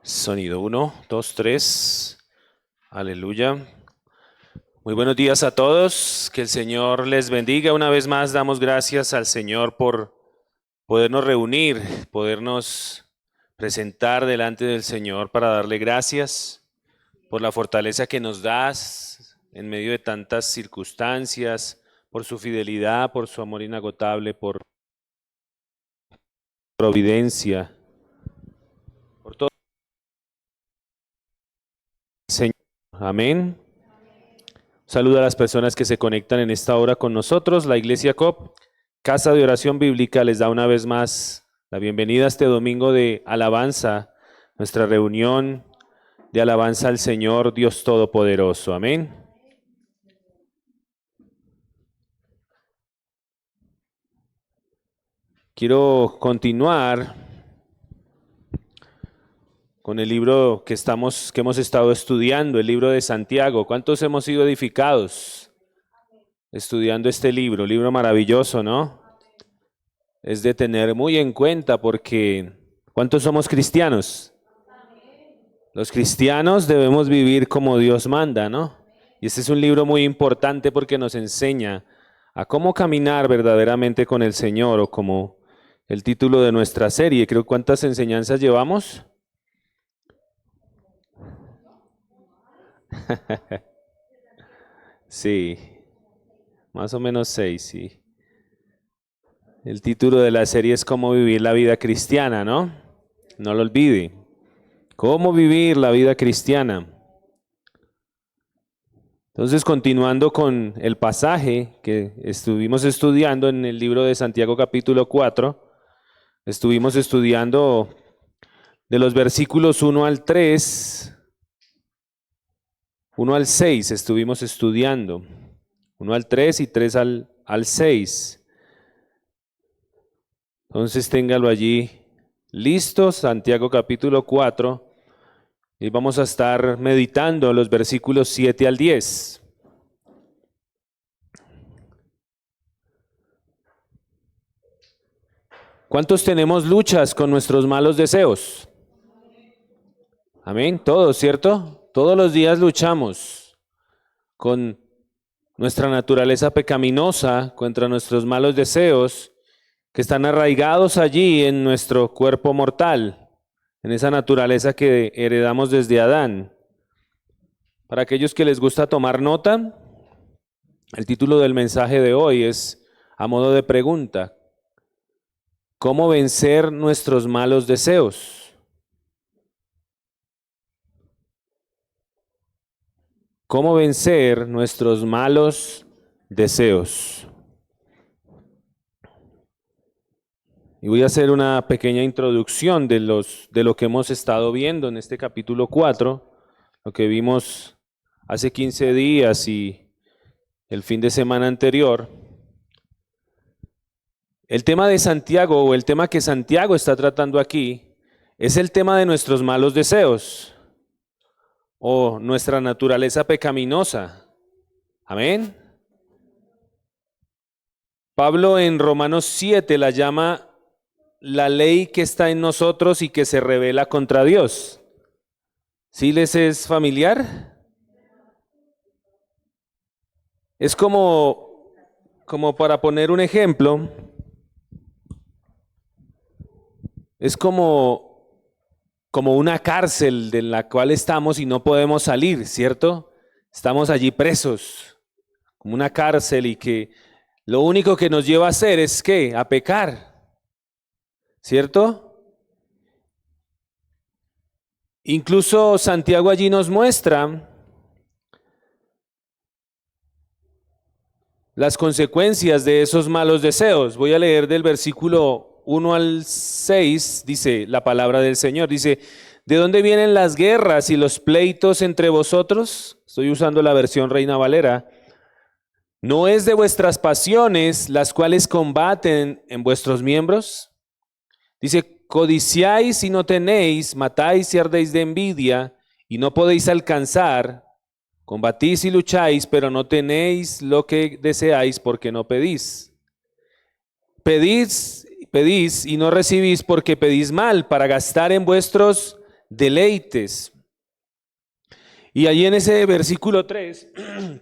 Sonido 1, 2, 3. Aleluya. Muy buenos días a todos. Que el Señor les bendiga. Una vez más damos gracias al Señor por podernos reunir, podernos presentar delante del Señor para darle gracias por la fortaleza que nos das en medio de tantas circunstancias, por su fidelidad, por su amor inagotable, por providencia, por todo. Señor, amén. Saluda a las personas que se conectan en esta hora con nosotros. La Iglesia COP, Casa de Oración Bíblica, les da una vez más la bienvenida a este domingo de alabanza, nuestra reunión de alabanza al Señor Dios Todopoderoso. Amén. Quiero continuar con el libro que hemos estado estudiando, el libro de Santiago. ¿Cuántos hemos sido edificados estudiando este libro maravilloso, ¿no? Es de tener muy en cuenta porque ¿cuántos somos cristianos? Los cristianos debemos vivir como Dios manda, ¿no? Y este es un libro muy importante porque nos enseña a cómo caminar verdaderamente con el Señor, o como el título de nuestra serie. Creo, ¿cuántas enseñanzas llevamos? Sí, más o menos 6, sí. El título de la serie es Cómo vivir la vida cristiana, ¿no? No lo olvide. ¿Cómo vivir la vida cristiana? Entonces, continuando con el pasaje que estuvimos estudiando en el libro de Santiago capítulo 4, estuvimos estudiando de los versículos 1 al 3, 1 al 6 estuvimos estudiando, 1 al 3 y 3 al 6. Entonces téngalo allí listo, Santiago capítulo 4, y vamos a estar meditando los versículos 7 al 10. ¿Cuántos tenemos luchas con nuestros malos deseos? Amén, todos, ¿cierto? Todos los días luchamos con nuestra naturaleza pecaminosa, contra nuestros malos deseos que están arraigados allí en nuestro cuerpo mortal, en esa naturaleza que heredamos desde Adán. Para aquellos que les gusta tomar nota, el título del mensaje de hoy es a modo de pregunta: ¿cómo vencer nuestros malos deseos? ¿Cómo vencer nuestros malos deseos? Y voy a hacer una pequeña introducción de lo que hemos estado viendo en este capítulo 4, lo que vimos hace 15 días y el fin de semana anterior. El tema de Santiago, o el tema que Santiago está tratando aquí, es el tema de nuestros malos deseos o nuestra naturaleza pecaminosa. Amén. Pablo en Romanos 7 la llama la ley que está en nosotros y que se revela contra Dios. ¿Sí les es familiar? Es como para poner un ejemplo, es como una cárcel de la cual estamos y no podemos salir, ¿cierto? Estamos allí presos, como una cárcel, y que lo único que nos lleva a hacer es ¿qué? A pecar, ¿cierto? Incluso Santiago allí nos muestra las consecuencias de esos malos deseos. Voy a leer del versículo 1 al 6, dice la palabra del Señor. Dice: ¿de dónde vienen las guerras y los pleitos entre vosotros? Estoy usando la versión Reina Valera. ¿No es de vuestras pasiones las cuales combaten en vuestros miembros? Dice: codiciáis y no tenéis, matáis y ardéis de envidia y no podéis alcanzar, combatís y lucháis, pero no tenéis lo que deseáis porque no pedís. Pedís y no recibís porque pedís mal, para gastar en vuestros deleites. Y allí en ese versículo 3,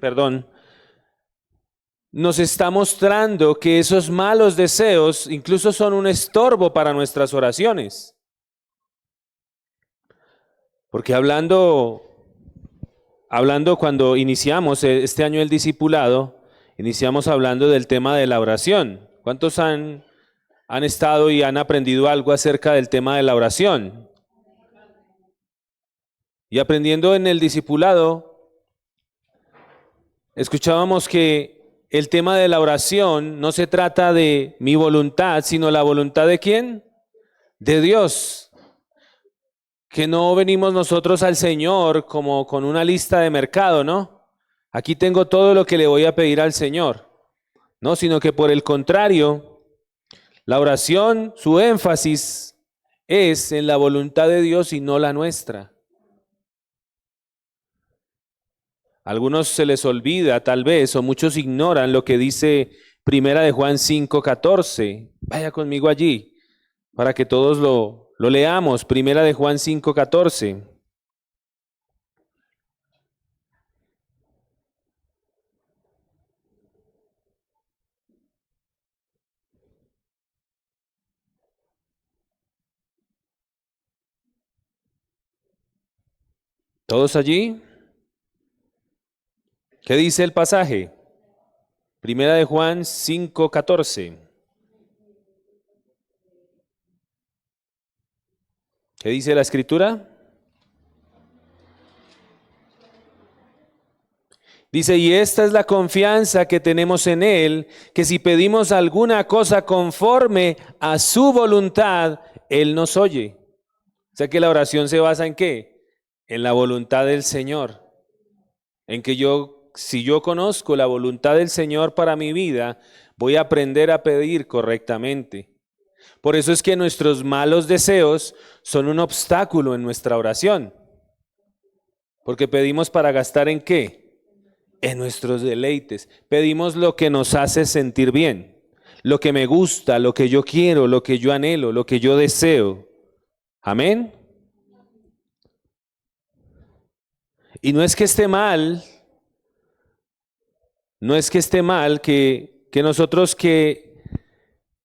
perdón, nos está mostrando que esos malos deseos incluso son un estorbo para nuestras oraciones. Porque hablando cuando iniciamos este año el discipulado, iniciamos hablando del tema de la oración. ¿Cuántos han estado y han aprendido algo acerca del tema de la oración? Y aprendiendo en el discipulado, escuchábamos que el tema de la oración no se trata de mi voluntad, sino la voluntad ¿de quién? De Dios. Que no venimos nosotros al Señor como con una lista de mercado, ¿no? Aquí tengo todo lo que le voy a pedir al Señor. No, sino que por el contrario, la oración, su énfasis es en la voluntad de Dios y no la nuestra. A algunos se les olvida tal vez, o muchos ignoran lo que dice Primera de Juan 5:14. Vaya conmigo allí, para que todos lo leamos. Primera de Juan 5:14. ¿Todos allí? ¿Qué dice el pasaje? Primera de Juan 5:14. ¿Qué dice la Escritura? Dice, y esta es la confianza que tenemos en Él, que si pedimos alguna cosa conforme a su voluntad, Él nos oye. O sea que la oración se basa ¿en qué? En la voluntad del Señor. En que si yo conozco la voluntad del Señor para mi vida, voy a aprender a pedir correctamente. Por eso es que nuestros malos deseos son un obstáculo en nuestra oración. Porque pedimos para gastar ¿en qué? En nuestros deleites. Pedimos lo que nos hace sentir bien, lo que me gusta, lo que yo quiero, lo que yo anhelo, lo que yo deseo. Amén. Y no es que esté mal, que nosotros que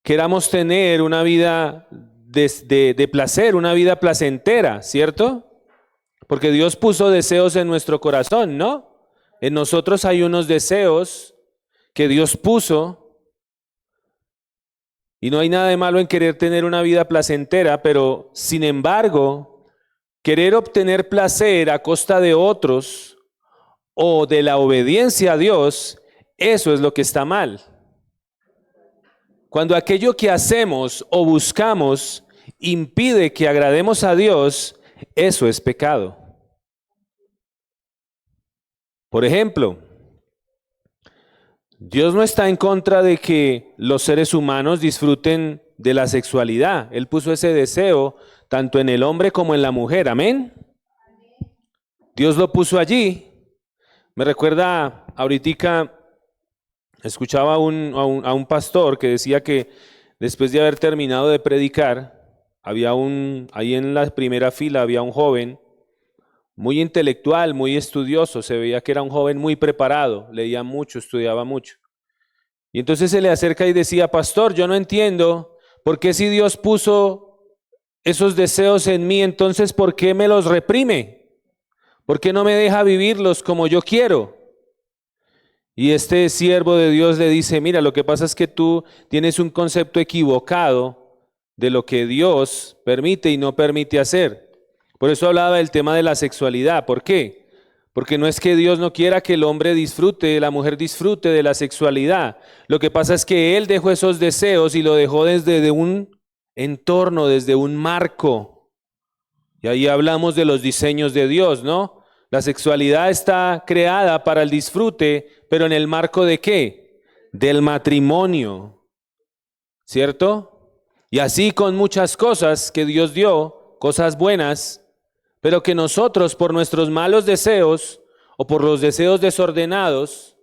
queramos tener una vida de placer, una vida placentera, ¿cierto? Porque Dios puso deseos en nuestro corazón, ¿no? En nosotros hay unos deseos que Dios puso y no hay nada de malo en querer tener una vida placentera, pero sin embargo, querer obtener placer a costa de otros o de la obediencia a Dios, eso es lo que está mal. Cuando aquello que hacemos o buscamos impide que agrademos a Dios, eso es pecado. Por ejemplo, Dios no está en contra de que los seres humanos disfruten de la sexualidad. Él puso ese deseo tanto en el hombre como en la mujer. ¿Amén? Dios lo puso allí. Me recuerda ahorita, escuchaba a un pastor que decía que después de haber terminado de predicar, ahí en la primera fila había un joven muy intelectual, muy estudioso, se veía que era un joven muy preparado, leía mucho, estudiaba mucho. Y entonces se le acerca y decía, pastor, yo no entiendo por qué si Dios puso esos deseos en mí, entonces ¿por qué me los reprime? ¿Por qué no me deja vivirlos como yo quiero? Y este siervo de Dios le dice, mira, lo que pasa es que tú tienes un concepto equivocado de lo que Dios permite y no permite hacer. Por eso hablaba del tema de la sexualidad. ¿Por qué? Porque no es que Dios no quiera que el hombre disfrute, la mujer disfrute de la sexualidad. Lo que pasa es que Él dejó esos deseos y lo dejó desde un entorno, desde un marco. Y ahí hablamos de los diseños de Dios, ¿no? La sexualidad está creada para el disfrute, pero en el marco ¿de qué? Del matrimonio, ¿cierto? Y así con muchas cosas que Dios dio, cosas buenas, pero que nosotros por nuestros malos deseos o por los deseos desordenados,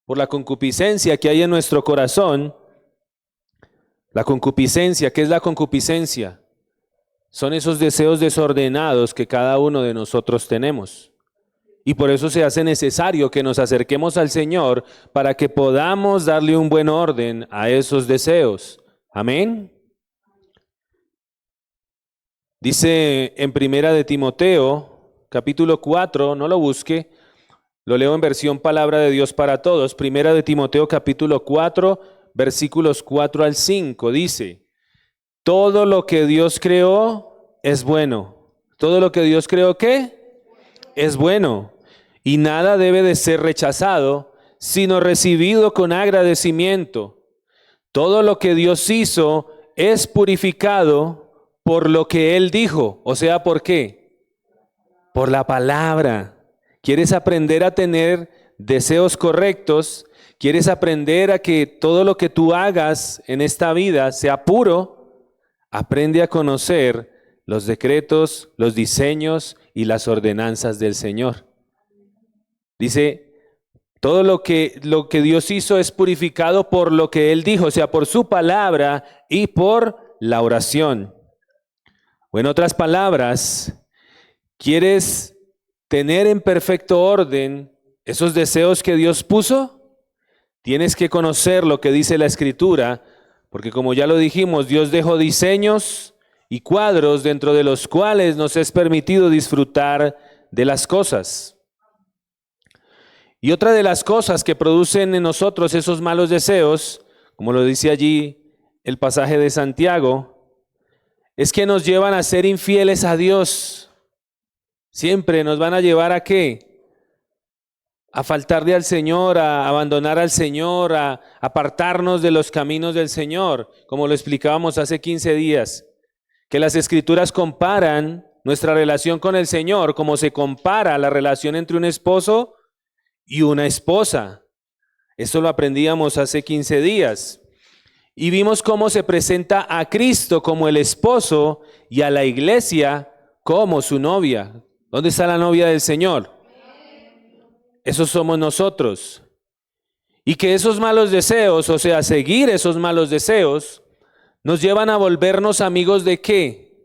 por la concupiscencia que hay en nuestro corazón, la concupiscencia, ¿qué es la concupiscencia? son esos deseos desordenados que cada uno de nosotros tenemos. Y por eso se hace necesario que nos acerquemos al Señor para que podamos darle un buen orden a esos deseos. Amén. Dice en Primera de Timoteo, capítulo 4, no lo busque, lo leo en versión Palabra de Dios para Todos. Primera de Timoteo, capítulo 4, versículos 4 al 5, dice: todo lo que Dios creó es bueno. Todo lo que Dios creó, ¿qué? Es bueno. Y nada debe de ser rechazado, sino recibido con agradecimiento. Todo lo que Dios hizo es purificado por lo que Él dijo. O sea, ¿por qué? Por la palabra. ¿Quieres aprender a tener deseos correctos? ¿Quieres aprender a que todo lo que tú hagas en esta vida sea puro? Aprende a conocer los decretos, los diseños y las ordenanzas del Señor. Dice, todo lo que Dios hizo es purificado por lo que Él dijo, o sea, por su palabra y por la oración. O en otras palabras, ¿quieres tener en perfecto orden esos deseos que Dios puso? Tienes que conocer lo que dice la Escritura, porque como ya lo dijimos, Dios dejó diseños y cuadros dentro de los cuales nos es permitido disfrutar de las cosas. Y otra de las cosas que producen en nosotros esos malos deseos, como lo dice allí el pasaje de Santiago, es que nos llevan a ser infieles a Dios. Siempre nos van a llevar ¿a qué? A faltarle al Señor, a abandonar al Señor, a apartarnos de los caminos del Señor, como lo explicábamos hace 15 días, que las Escrituras comparan nuestra relación con el Señor como se compara la relación entre un esposo y una esposa. Esto lo aprendíamos hace 15 días. Y vimos cómo se presenta a Cristo como el esposo y a la iglesia como su novia. ¿Dónde está la novia del Señor? Esos somos nosotros. Y que esos malos deseos, o sea, seguir esos malos deseos, nos llevan a volvernos amigos ¿de qué?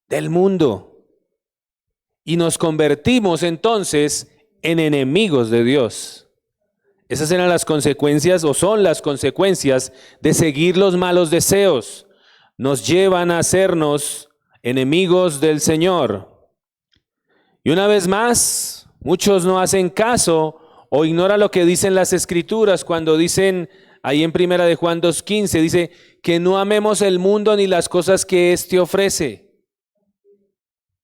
Del mundo. Y nos convertimos entonces en enemigos de Dios. Esas eran las consecuencias o son las consecuencias de seguir los malos deseos. Nos llevan a hacernos enemigos del Señor. Y una vez más, muchos no hacen caso o ignoran lo que dicen las Escrituras cuando dicen ahí en Primera de Juan 2:15, dice que no amemos el mundo ni las cosas que éste ofrece.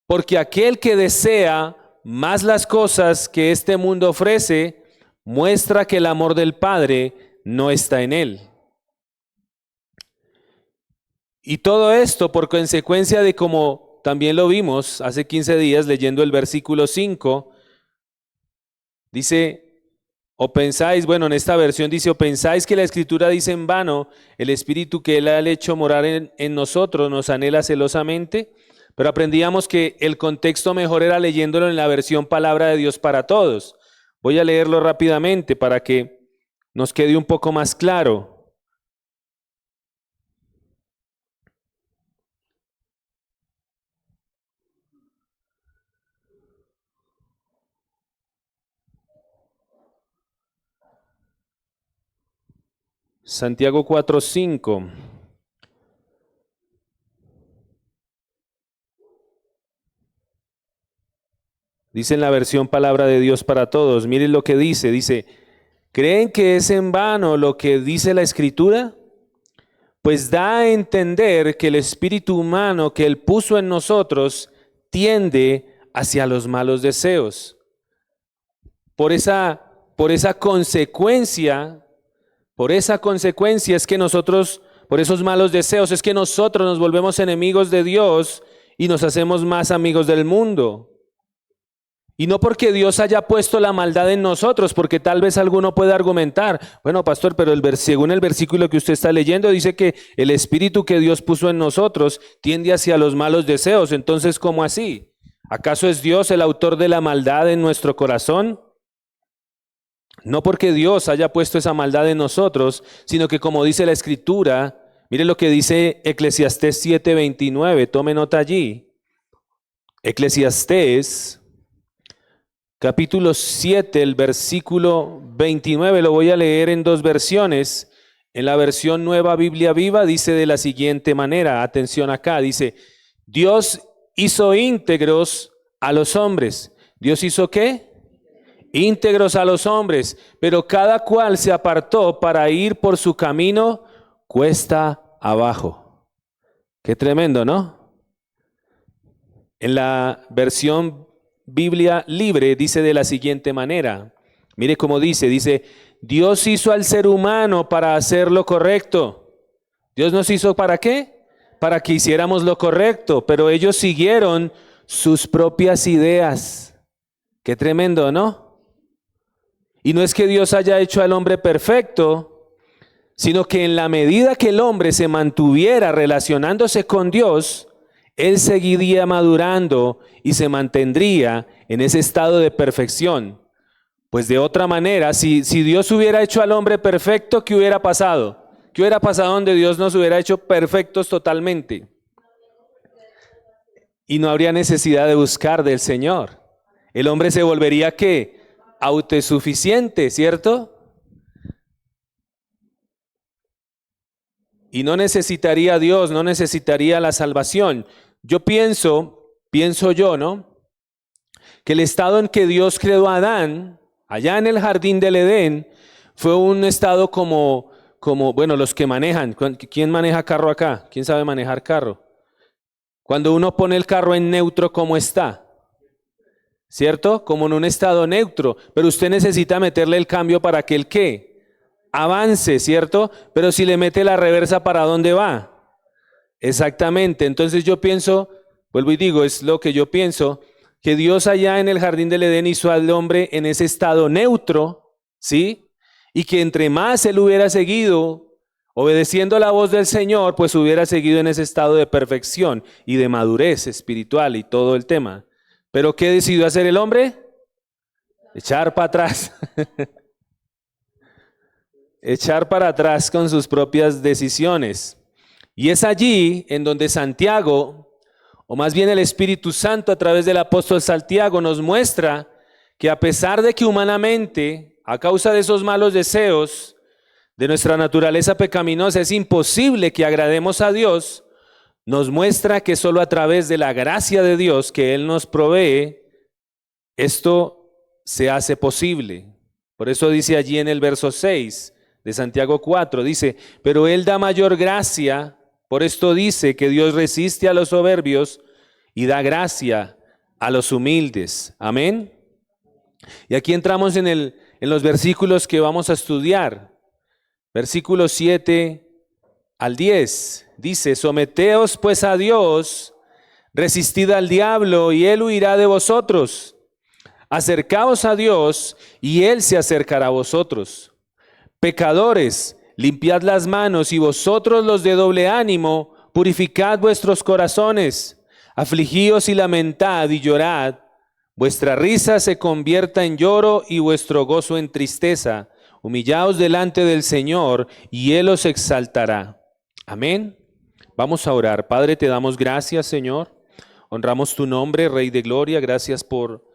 Porque aquel que desea más las cosas que este mundo ofrece, muestra que el amor del Padre no está en él. Y todo esto por consecuencia de, como también lo vimos hace 15 días leyendo el versículo 5, dice, o pensáis, bueno, en esta versión dice, o pensáis que la Escritura dice en vano, el Espíritu que Él ha hecho morar en nosotros nos anhela celosamente. Pero aprendíamos que el contexto mejor era leyéndolo en la versión Palabra de Dios para Todos. Voy a leerlo rápidamente para que nos quede un poco más claro. Santiago 4:5. Dice en la versión Palabra de Dios para Todos, miren lo que dice, ¿creen que es en vano lo que dice la Escritura? Pues da a entender que el espíritu humano que Él puso en nosotros tiende hacia los malos deseos. Por esa consecuencia es que nosotros, por esos malos deseos, es que nosotros nos volvemos enemigos de Dios y nos hacemos más amigos del mundo. Y no porque Dios haya puesto la maldad en nosotros, porque tal vez alguno pueda argumentar, bueno, pastor, pero según el versículo que usted está leyendo, dice que el espíritu que Dios puso en nosotros tiende hacia los malos deseos. Entonces, ¿cómo así? ¿Acaso es Dios el autor de la maldad en nuestro corazón? No porque Dios haya puesto esa maldad en nosotros, sino que como dice la Escritura, Mire lo que dice Eclesiastés 7:29, tome nota allí. Eclesiastés, capítulo 7, el versículo 29, lo voy a leer en dos versiones. En la versión Nueva Biblia Viva dice de la siguiente manera, atención acá, dice, Dios hizo íntegros a los hombres. ¿Dios hizo qué? Íntegros a los hombres, pero cada cual se apartó para ir por su camino cuesta abajo. Qué tremendo, ¿no? En la versión Biblia libre dice de la siguiente manera. Mire cómo dice, Dios hizo al ser humano para hacer lo correcto. ¿Dios nos hizo para qué? Para que hiciéramos lo correcto, pero ellos siguieron sus propias ideas. Qué tremendo, ¿no? Y no es que Dios haya hecho al hombre perfecto, sino que en la medida que el hombre se mantuviera relacionándose con Dios, él seguiría madurando y se mantendría en ese estado de perfección. Pues de otra manera, si Dios hubiera hecho al hombre perfecto, ¿qué hubiera pasado? ¿Qué hubiera pasado donde Dios nos hubiera hecho perfectos totalmente? Y no habría necesidad de buscar del Señor. El hombre se volvería ¿qué? Autosuficiente, ¿cierto? Y no necesitaría a Dios, no necesitaría la salvación. Yo pienso yo, ¿no? Que el estado en que Dios creó a Adán, allá en el jardín del Edén, fue un estado como, bueno, los que manejan. ¿Quién maneja carro acá? ¿Quién sabe manejar carro? Cuando uno pone el carro en neutro, ¿cómo está? ¿Cierto? Como en un estado neutro. Pero usted necesita meterle el cambio para que el ¿qué? Avance, ¿cierto? Pero si le mete la reversa, ¿para dónde va? Exactamente. Entonces yo pienso, vuelvo y digo, es lo que yo pienso, que Dios allá en el jardín del Edén hizo al hombre en ese estado neutro, ¿sí? Y que entre más él hubiera seguido obedeciendo la voz del Señor, pues hubiera seguido en ese estado de perfección y de madurez espiritual y todo el tema. ¿Pero qué decidió hacer el hombre? Echar para atrás. Echar para atrás con sus propias decisiones. Y es allí en donde Santiago, o más bien el Espíritu Santo a través del apóstol Santiago, nos muestra que a pesar de que humanamente, a causa de esos malos deseos, de nuestra naturaleza pecaminosa, es imposible que agrademos a Dios, nos muestra que solo a través de la gracia de Dios que Él nos provee, esto se hace posible. Por eso dice allí en el verso 6 de Santiago 4, dice, pero Él da mayor gracia, por esto dice que Dios resiste a los soberbios y da gracia a los humildes. Amén. Y aquí entramos en los versículos que vamos a estudiar. Versículos 7 al 10 dice, someteos pues a Dios, resistid al diablo y él huirá de vosotros. Acercaos a Dios y él se acercará a vosotros. Pecadores, limpiad las manos y vosotros los de doble ánimo, purificad vuestros corazones. Afligíos y lamentad y llorad. Vuestra risa se convierta en lloro y vuestro gozo en tristeza. Humillaos delante del Señor y Él os exaltará. Amén. Vamos a orar. Padre, te damos gracias, Señor. Honramos tu nombre, Rey de Gloria. Gracias por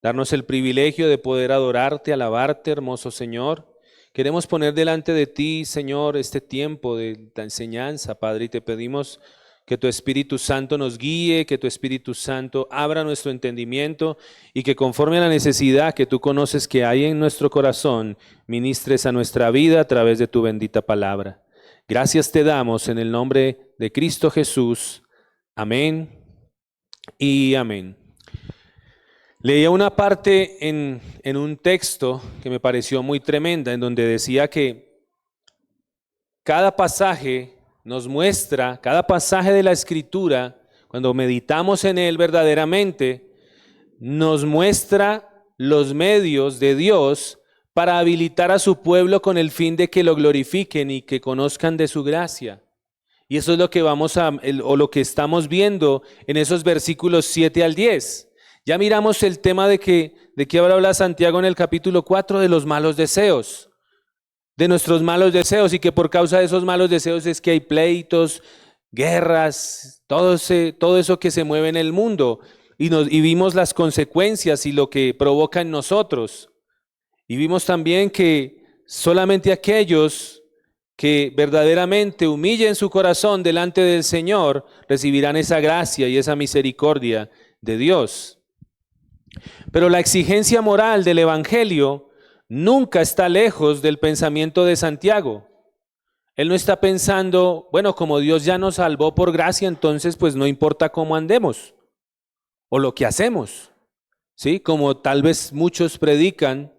darnos el privilegio de poder adorarte, alabarte, hermoso Señor. Queremos poner delante de ti, Señor, este tiempo de la enseñanza, Padre, y te pedimos que tu Espíritu Santo nos guíe, que tu Espíritu Santo abra nuestro entendimiento y que conforme a la necesidad que tú conoces que hay en nuestro corazón, ministres a nuestra vida a través de tu bendita palabra. Gracias te damos en el nombre de Cristo Jesús. Amén y amén. Leía una parte en un texto que me pareció muy tremenda, en donde decía que cada pasaje nos muestra, cada pasaje de la Escritura, cuando meditamos en él verdaderamente, nos muestra los medios de Dios para habilitar a su pueblo con el fin de que lo glorifiquen y que conozcan de su gracia. Y eso es lo que lo que estamos viendo en esos versículos 7 al 10. Ya miramos el tema de que ahora habla Santiago en el capítulo 4 de los malos deseos. de nuestros malos deseos y que por causa de esos malos deseos es que hay pleitos, guerras, todo eso que se mueve en el mundo y vimos las consecuencias y lo que provoca en nosotros. Y vimos también que solamente aquellos que verdaderamente humillen su corazón delante del Señor recibirán esa gracia y esa misericordia de Dios. Pero la exigencia moral del Evangelio nunca está lejos del pensamiento de Santiago. Él no está pensando, bueno, como Dios ya nos salvó por gracia, entonces pues no importa cómo andemos o lo que hacemos, ¿sí? Como tal vez muchos predican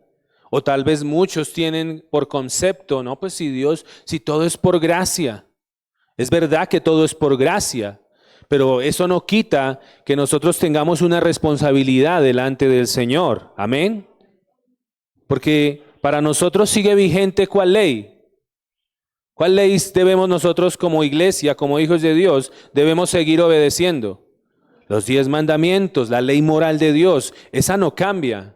o tal vez muchos tienen por concepto, no, pues si todo es por gracia, es verdad que todo es por gracia, pero eso no quita que nosotros tengamos una responsabilidad delante del Señor, amén. Porque para nosotros sigue vigente ¿cuál ley? ¿Cuál ley debemos nosotros como iglesia, como hijos de Dios, debemos seguir obedeciendo? Los 10 mandamientos, la ley moral de Dios, esa no cambia.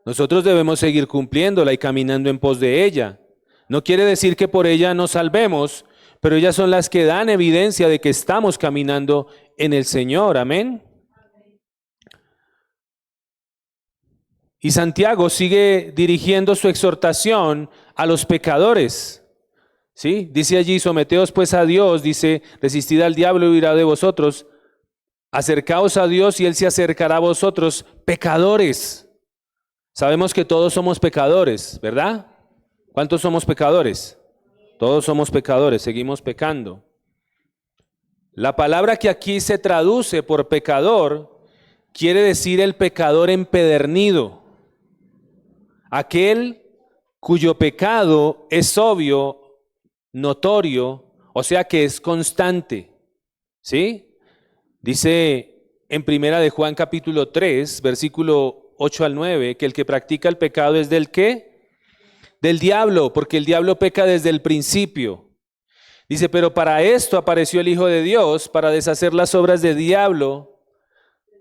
Nosotros debemos seguir cumpliéndola y caminando en pos de ella. No quiere decir que por ella nos salvemos, pero ellas son las que dan evidencia de que estamos caminando en el Señor, amén. Y Santiago sigue dirigiendo su exhortación a los pecadores. ¿Sí? Dice allí, someteos pues a Dios, dice, resistid al diablo y huirá de vosotros. Acercaos a Dios y Él se acercará a vosotros, pecadores. Sabemos que todos somos pecadores, ¿verdad? ¿Cuántos somos pecadores? Todos somos pecadores, seguimos pecando. La palabra que aquí se traduce por pecador quiere decir el pecador empedernido. Aquel cuyo pecado es obvio, notorio, o sea que es constante, ¿sí? Dice en primera de Juan capítulo 3, versículo 8 al 9, que el que practica el pecado es ¿del qué? Del diablo, porque el diablo peca desde el principio. Dice, pero para esto apareció el Hijo de Dios, para deshacer las obras del diablo.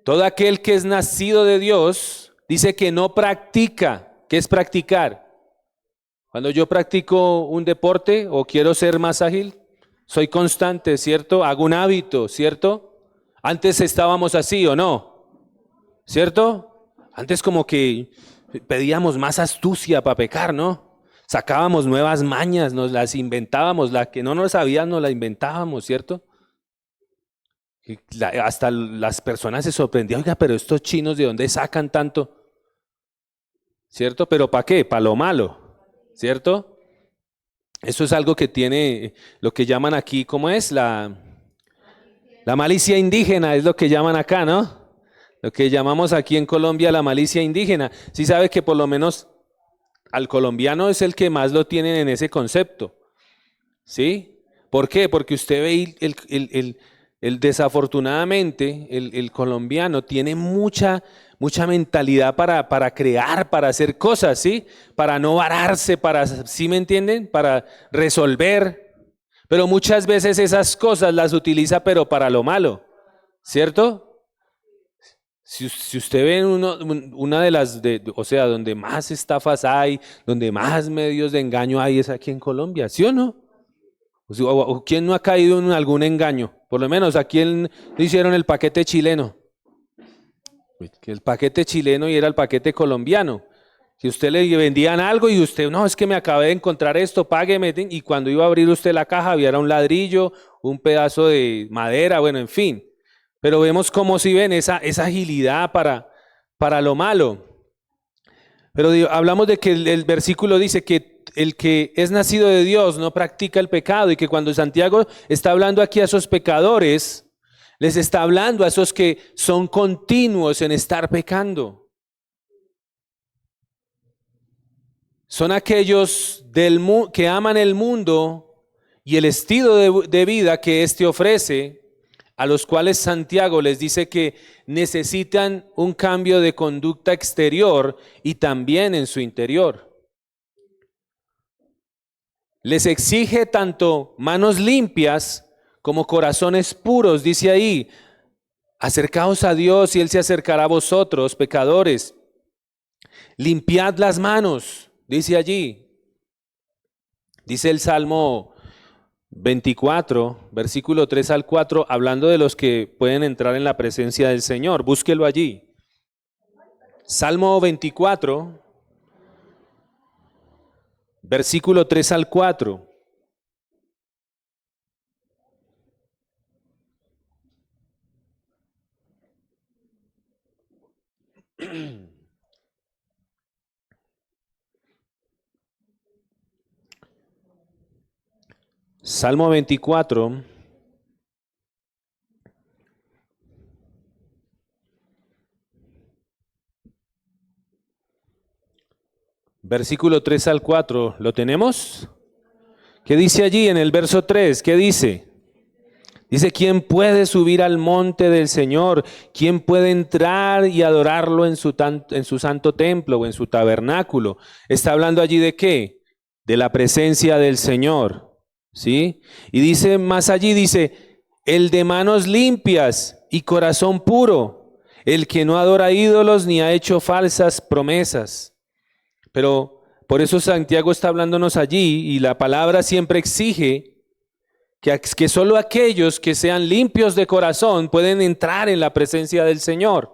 Todo aquel que es nacido de Dios, dice que no practica. ¿Qué es practicar? Cuando yo practico un deporte o quiero ser más ágil, soy constante, ¿cierto? Hago un hábito, ¿cierto? Antes estábamos así, ¿o no? ¿Cierto? Antes como que pedíamos más astucia para pecar, ¿no? Sacábamos nuevas mañas, nos las inventábamos, la que no nos sabían nos la inventábamos, ¿cierto? Hasta las personas se sorprendían, oiga, pero estos chinos, ¿de dónde sacan tanto? ¿Cierto? ¿Pero para qué? Para lo malo, ¿cierto? Eso es algo que tiene lo que llaman aquí, ¿cómo es? La malicia indígena, es lo que llaman acá, ¿no? Lo que llamamos aquí en Colombia la malicia indígena. Sí sabe que por lo menos al colombiano es el que más lo tienen en ese concepto, ¿sí? ¿Por qué? Porque usted ve desafortunadamente, el colombiano tiene mucha mentalidad para crear, para hacer cosas, ¿sí? Para no vararse, ¿sí me entienden? Para resolver. Pero muchas veces esas cosas las utiliza, pero para lo malo, ¿cierto? Si usted ve una de las, o sea, donde más estafas hay, donde más medios de engaño hay, es aquí en Colombia, ¿sí o no? ¿O quién no ha caído en algún engaño? Por lo menos, ¿a quién le hicieron el paquete chileno? El paquete chileno y era el paquete colombiano. Si usted le vendían algo y usted, no, es que me acabé de encontrar esto, págueme. Y cuando iba a abrir usted la caja, había un ladrillo, un pedazo de madera, bueno, en fin. Pero vemos cómo si ven esa agilidad para lo malo. Pero hablamos de que el versículo dice que el que es nacido de Dios no practica el pecado y que cuando Santiago está hablando aquí a esos pecadores, les está hablando a esos que son continuos en estar pecando. Son aquellos que aman el mundo y el estilo de vida que éste ofrece, a los cuales Santiago les dice que necesitan un cambio de conducta exterior y también en su interior. Les exige tanto manos limpias como corazones puros, dice ahí. Acercaos a Dios y Él se acercará a vosotros, pecadores. Limpiad las manos, dice allí. Dice el Salmo 24, versículo 3 al 4, hablando de los que pueden entrar en la presencia del Señor. Búsquelo allí. Salmo 24, versículo 3 al 4. Salmo 24, versículo 3 al 4. ¿Lo tenemos? ¿Qué dice allí en el verso 3? ¿Qué dice? Dice, ¿quién puede subir al monte del Señor? ¿Quién puede entrar y adorarlo en su santo templo o en su tabernáculo? Está hablando allí de ¿qué? De la presencia del Señor, ¿sí? Y dice más allí, dice, el de manos limpias y corazón puro, el que no adora ídolos ni ha hecho falsas promesas. Pero por eso Santiago está hablándonos allí y la palabra siempre exige que solo aquellos que sean limpios de corazón pueden entrar en la presencia del Señor.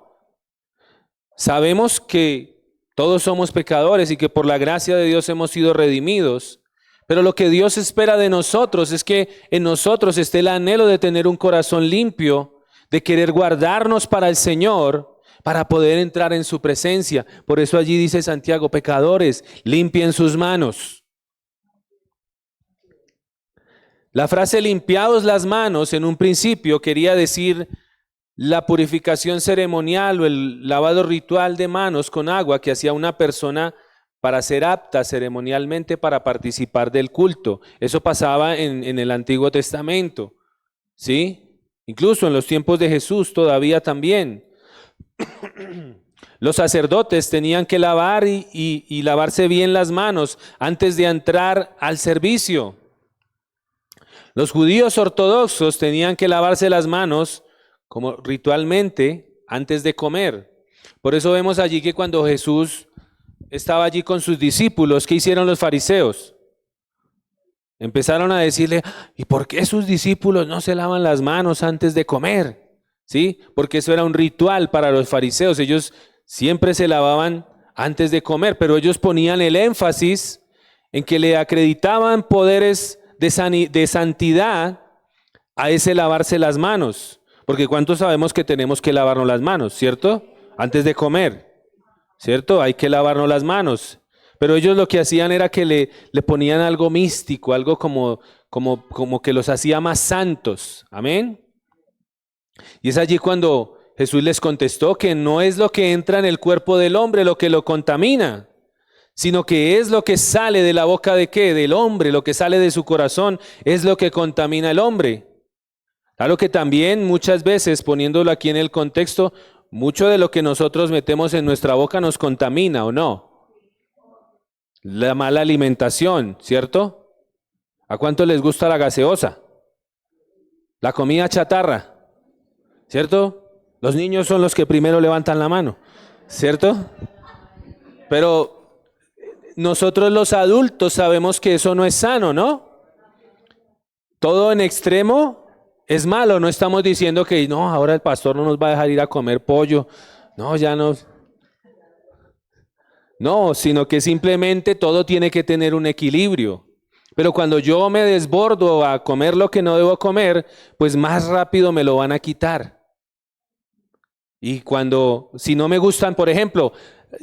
Sabemos que todos somos pecadores y que por la gracia de Dios hemos sido redimidos, pero lo que Dios espera de nosotros es que en nosotros esté el anhelo de tener un corazón limpio, de querer guardarnos para el Señor, para poder entrar en su presencia. Por eso allí dice Santiago, pecadores, limpien sus manos. La frase limpiados las manos en un principio quería decir la purificación ceremonial o el lavado ritual de manos con agua que hacía una persona para ser apta ceremonialmente para participar del culto. Eso pasaba en el Antiguo Testamento, ¿sí? Incluso en los tiempos de Jesús todavía también. Los sacerdotes tenían que lavar y lavarse bien las manos antes de entrar al servicio. Los judíos ortodoxos tenían que lavarse las manos como ritualmente antes de comer. Por eso vemos allí que cuando Jesús estaba allí con sus discípulos, ¿qué hicieron los fariseos? Empezaron a decirle, ¿y por qué sus discípulos no se lavan las manos antes de comer? ¿Sí? Porque eso era un ritual para los fariseos. Ellos siempre se lavaban antes de comer, pero ellos ponían el énfasis en que le acreditaban poderes de santidad a ese lavarse las manos, porque ¿cuántos sabemos que tenemos que lavarnos las manos, cierto? Antes de comer, cierto, hay que lavarnos las manos, pero ellos lo que hacían era que le ponían algo místico, algo como que los hacía más santos, amén. Y es allí cuando Jesús les contestó que no es lo que entra en el cuerpo del hombre lo que lo contamina, sino que es lo que sale de la boca de ¿qué? Del hombre, lo que sale de su corazón es lo que contamina al hombre. Claro que también muchas veces, poniéndolo aquí en el contexto, mucho de lo que nosotros metemos en nuestra boca nos contamina, ¿o no? La mala alimentación, ¿cierto? ¿A cuánto les gusta la gaseosa? La comida chatarra, ¿cierto? Los niños son los que primero levantan la mano, ¿cierto? Pero nosotros los adultos sabemos que eso no es sano, ¿no? Todo en extremo es malo. No estamos diciendo que no, ahora el pastor no nos va a dejar ir a comer pollo. No, ya no. No, sino que simplemente todo tiene que tener un equilibrio. Pero cuando yo me desbordo a comer lo que no debo comer, pues más rápido me lo van a quitar. Y si no me gustan, por ejemplo,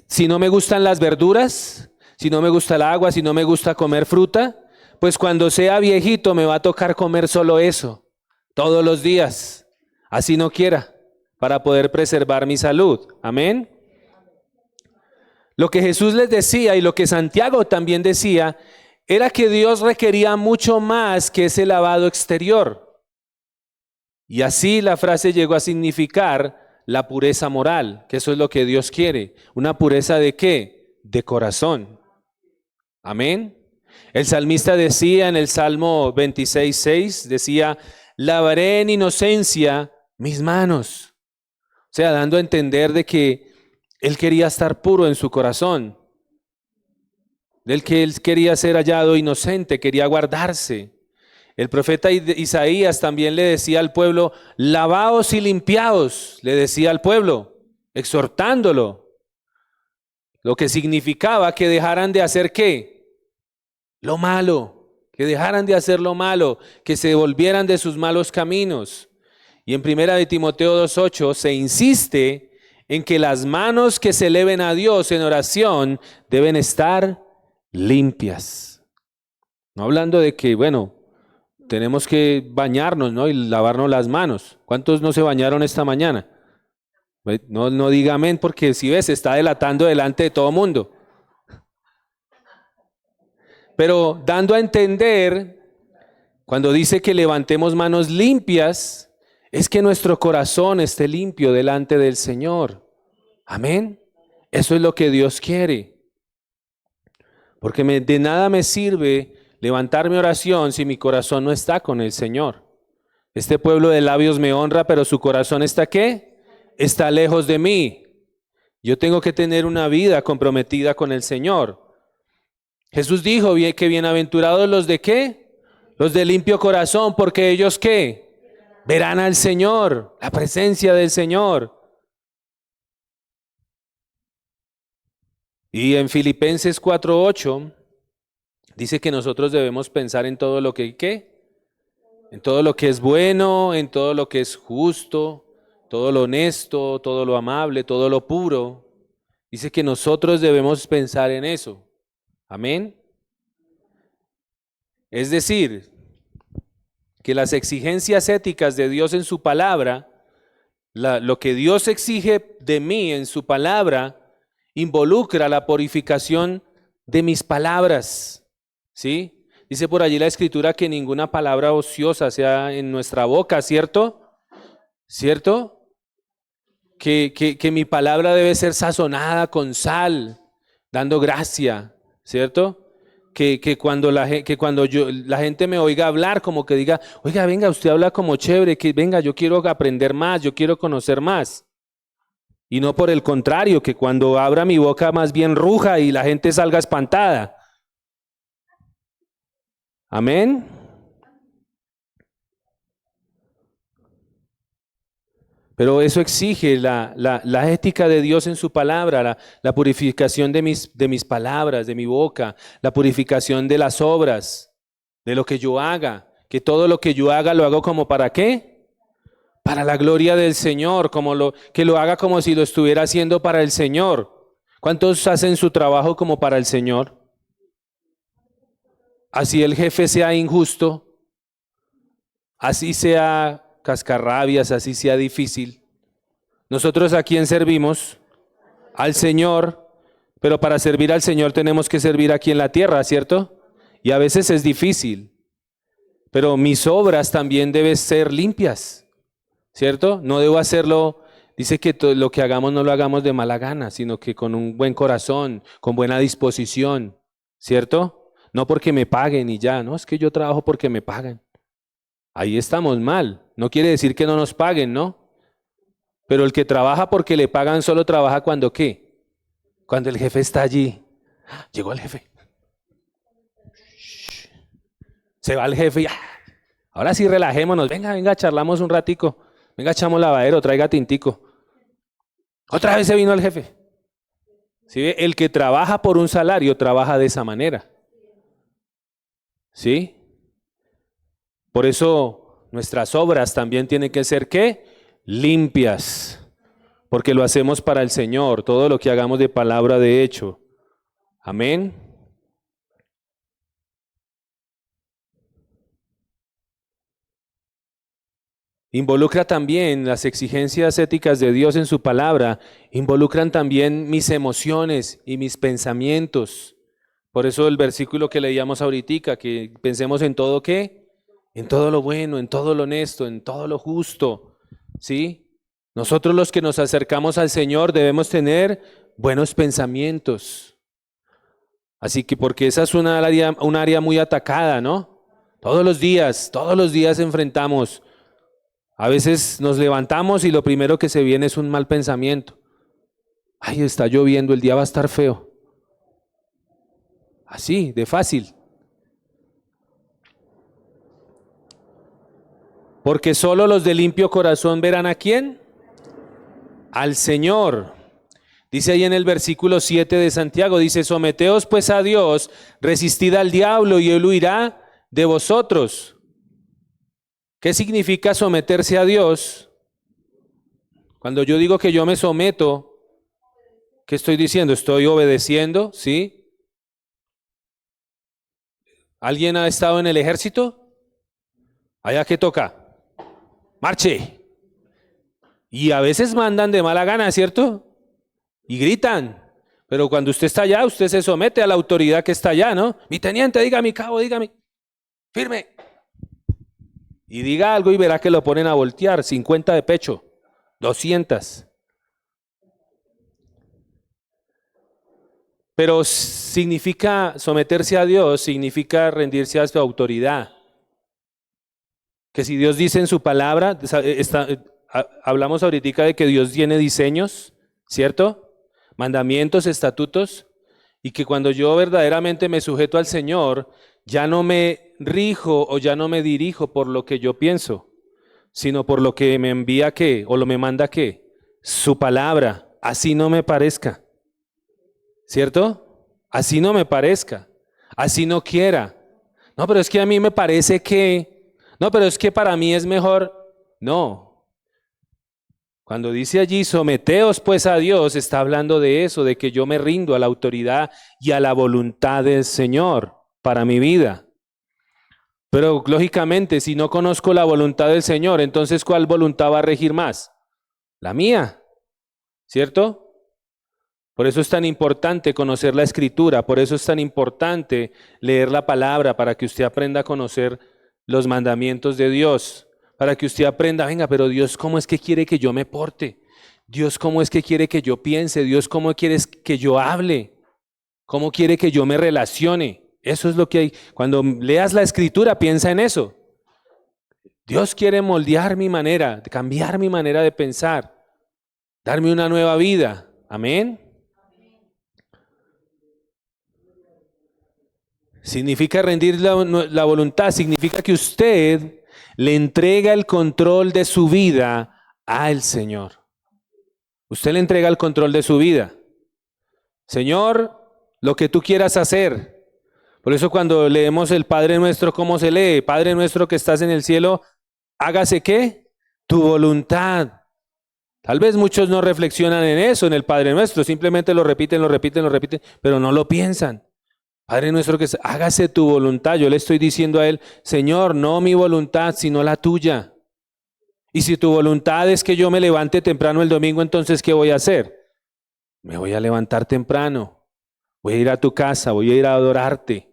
si no me gustan las verduras, si no me gusta el agua, si no me gusta comer fruta, pues cuando sea viejito me va a tocar comer solo eso, todos los días, así no quiera, para poder preservar mi salud. Amén. Lo que Jesús les decía y lo que Santiago también decía, era que Dios requería mucho más que ese lavado exterior. Y así la frase llegó a significar la pureza moral, que eso es lo que Dios quiere. ¿Una pureza de qué? De corazón. Amén. El salmista decía en el Salmo 26:6, decía, lavaré en inocencia mis manos. O sea, dando a entender de que él quería estar puro en su corazón. del que él quería ser hallado inocente, quería guardarse. El profeta Isaías también le decía al pueblo, lavaos y limpiaos, le decía al pueblo, exhortándolo, lo que significaba que dejaran de hacer ¿qué? Lo malo, que dejaran de hacer lo malo, que se volvieran de sus malos caminos. Y en 1 de Timoteo 2:8 se insiste en que las manos que se eleven a Dios en oración deben estar limpias. No hablando de que, bueno, tenemos que bañarnos, ¿no? Y lavarnos las manos. ¿Cuántos no se bañaron esta mañana? No diga amén, porque si ves, se está delatando delante de todo mundo. Pero dando a entender, cuando dice que levantemos manos limpias, es que nuestro corazón esté limpio delante del Señor. Amén. Eso es lo que Dios quiere. Porque de nada me sirve levantar mi oración si mi corazón no está con el Señor. Este pueblo de labios me honra, pero su corazón ¿está qué? Está lejos de mí. Yo tengo que tener una vida comprometida con el Señor. Jesús dijo que bienaventurados los de ¿qué? Los de limpio corazón, porque ellos ¿qué? Verán al Señor, la presencia del Señor. Y en Filipenses 4:8 dice que nosotros debemos pensar en todo lo que ¿qué? En todo lo que es bueno, en todo lo que es justo, todo lo honesto, todo lo amable, todo lo puro. Dice que nosotros debemos pensar en eso. Amén. Es decir, que las exigencias éticas de Dios en su palabra, lo que Dios exige de mí en su palabra, involucra la purificación de mis palabras. ¿Sí? Dice por allí la Escritura que ninguna palabra ociosa sea en nuestra boca, ¿cierto? ¿Cierto? Que mi palabra debe ser sazonada con sal, dando gracia, ¿cierto? Que cuando la gente me oiga hablar, como que diga, oiga, venga, usted habla como chévere, que venga, yo quiero aprender más, yo quiero conocer más. Y no por el contrario, que cuando abra mi boca más bien ruja y la gente salga espantada. Amén. Pero eso exige la ética de Dios en su palabra, la purificación de mis palabras, de mi boca, la purificación de las obras, de lo que yo haga, que todo lo que yo haga lo hago como ¿para qué? Para la gloria del Señor, que lo haga como si lo estuviera haciendo para el Señor. ¿Cuántos hacen su trabajo como para el Señor? Así el jefe sea injusto, así sea cascarrabias, así sea difícil. Nosotros ¿a quién servimos? Al Señor, pero para servir al Señor tenemos que servir aquí en la tierra, ¿cierto? Y a veces es difícil, pero mis obras también deben ser limpias, ¿cierto? No debo hacerlo, dice que lo que hagamos no lo hagamos de mala gana, sino que con un buen corazón, con buena disposición, ¿cierto? No porque me paguen y ya, no, es que yo trabajo porque me pagan. Ahí estamos mal. No quiere decir que no nos paguen, ¿no? Pero el que trabaja porque le pagan solo trabaja cuando ¿qué? Cuando el jefe está allí. Llegó el jefe. Se va el jefe y ahora sí relajémonos. Venga, charlamos un ratico. Venga, echamos lavadero, traiga tintico. Otra vez se vino el jefe. ¿Sí? El que trabaja por un salario trabaja de esa manera. ¿Sí? Por eso nuestras obras también tienen que ser ¿qué? Limpias, porque lo hacemos para el Señor, todo lo que hagamos de palabra, de hecho. Amén. Involucra también las exigencias éticas de Dios en su palabra, involucran también mis emociones y mis pensamientos. Por eso el versículo que leíamos ahorita, que pensemos en todo ¿qué? En todo lo bueno, en todo lo honesto, en todo lo justo, ¿sí? Nosotros los que nos acercamos al Señor debemos tener buenos pensamientos. Así que porque esa es un área muy atacada, ¿no? Todos los días enfrentamos. A veces nos levantamos y lo primero que se viene es un mal pensamiento. Ay, está lloviendo, el día va a estar feo. Así, de fácil. Porque solo los de limpio corazón verán ¿a quién? Al Señor. Dice ahí en el versículo 7 de Santiago, dice, someteos pues a Dios, resistid al diablo y él huirá de vosotros. ¿Qué significa someterse a Dios? Cuando yo digo que yo me someto, ¿qué estoy diciendo? ¿Estoy obedeciendo? ¿Sí? ¿Alguien ha estado en el ejército? ¿Allá qué toca? ¡Marche! Y a veces mandan de mala gana, ¿cierto? Y gritan. Pero cuando usted está allá, usted se somete a la autoridad que está allá, ¿no? Mi teniente, diga mi cabo, dígame. Firme. Y diga algo y verá que lo ponen a voltear. 50 de pecho. 200. Pero significa someterse a Dios, significa rendirse a su autoridad. Que si Dios dice en su palabra, hablamos ahorita de que Dios tiene diseños, ¿cierto? Mandamientos, estatutos, y que cuando yo verdaderamente me sujeto al Señor, ya no me rijo o ya no me dirijo por lo que yo pienso, sino por lo que me envía ¿qué? O lo me manda ¿qué? Su palabra, así no me parezca, ¿cierto? Así no me parezca, así no quiera. No, pero es que a mí me parece que, no, pero es que para mí es mejor, no. Cuando dice allí, someteos pues a Dios, está hablando de eso, de que yo me rindo a la autoridad y a la voluntad del Señor para mi vida. Pero lógicamente, si no conozco la voluntad del Señor, entonces ¿cuál voluntad va a regir más? La mía, ¿cierto? Por eso es tan importante conocer la Escritura, por eso es tan importante leer la palabra para que usted aprenda a conocer los mandamientos de Dios. Para que usted aprenda, venga, pero Dios, ¿cómo es que quiere que yo me porte? Dios, ¿cómo es que quiere que yo piense? Dios, ¿cómo quiere que yo hable? ¿Cómo quiere que yo me relacione? Eso es lo que hay. Cuando leas la Escritura, piensa en eso. Dios quiere moldear mi manera, cambiar mi manera de pensar, darme una nueva vida. Amén. Significa rendir la voluntad, significa que usted le entrega el control de su vida al Señor. Usted le entrega el control de su vida. Señor, lo que tú quieras hacer. Por eso cuando leemos el Padre Nuestro, ¿cómo se lee? Padre Nuestro que estás en el cielo, hágase ¿qué? Tu voluntad. Tal vez muchos no reflexionan en eso, en el Padre Nuestro, simplemente lo repiten, pero no lo piensan. Padre Nuestro que hágase tu voluntad. Yo le estoy diciendo a él, Señor, no mi voluntad, sino la tuya. Y si tu voluntad es que yo me levante temprano el domingo, entonces ¿qué voy a hacer? Me voy a levantar temprano. Voy a ir a tu casa, voy a ir a adorarte.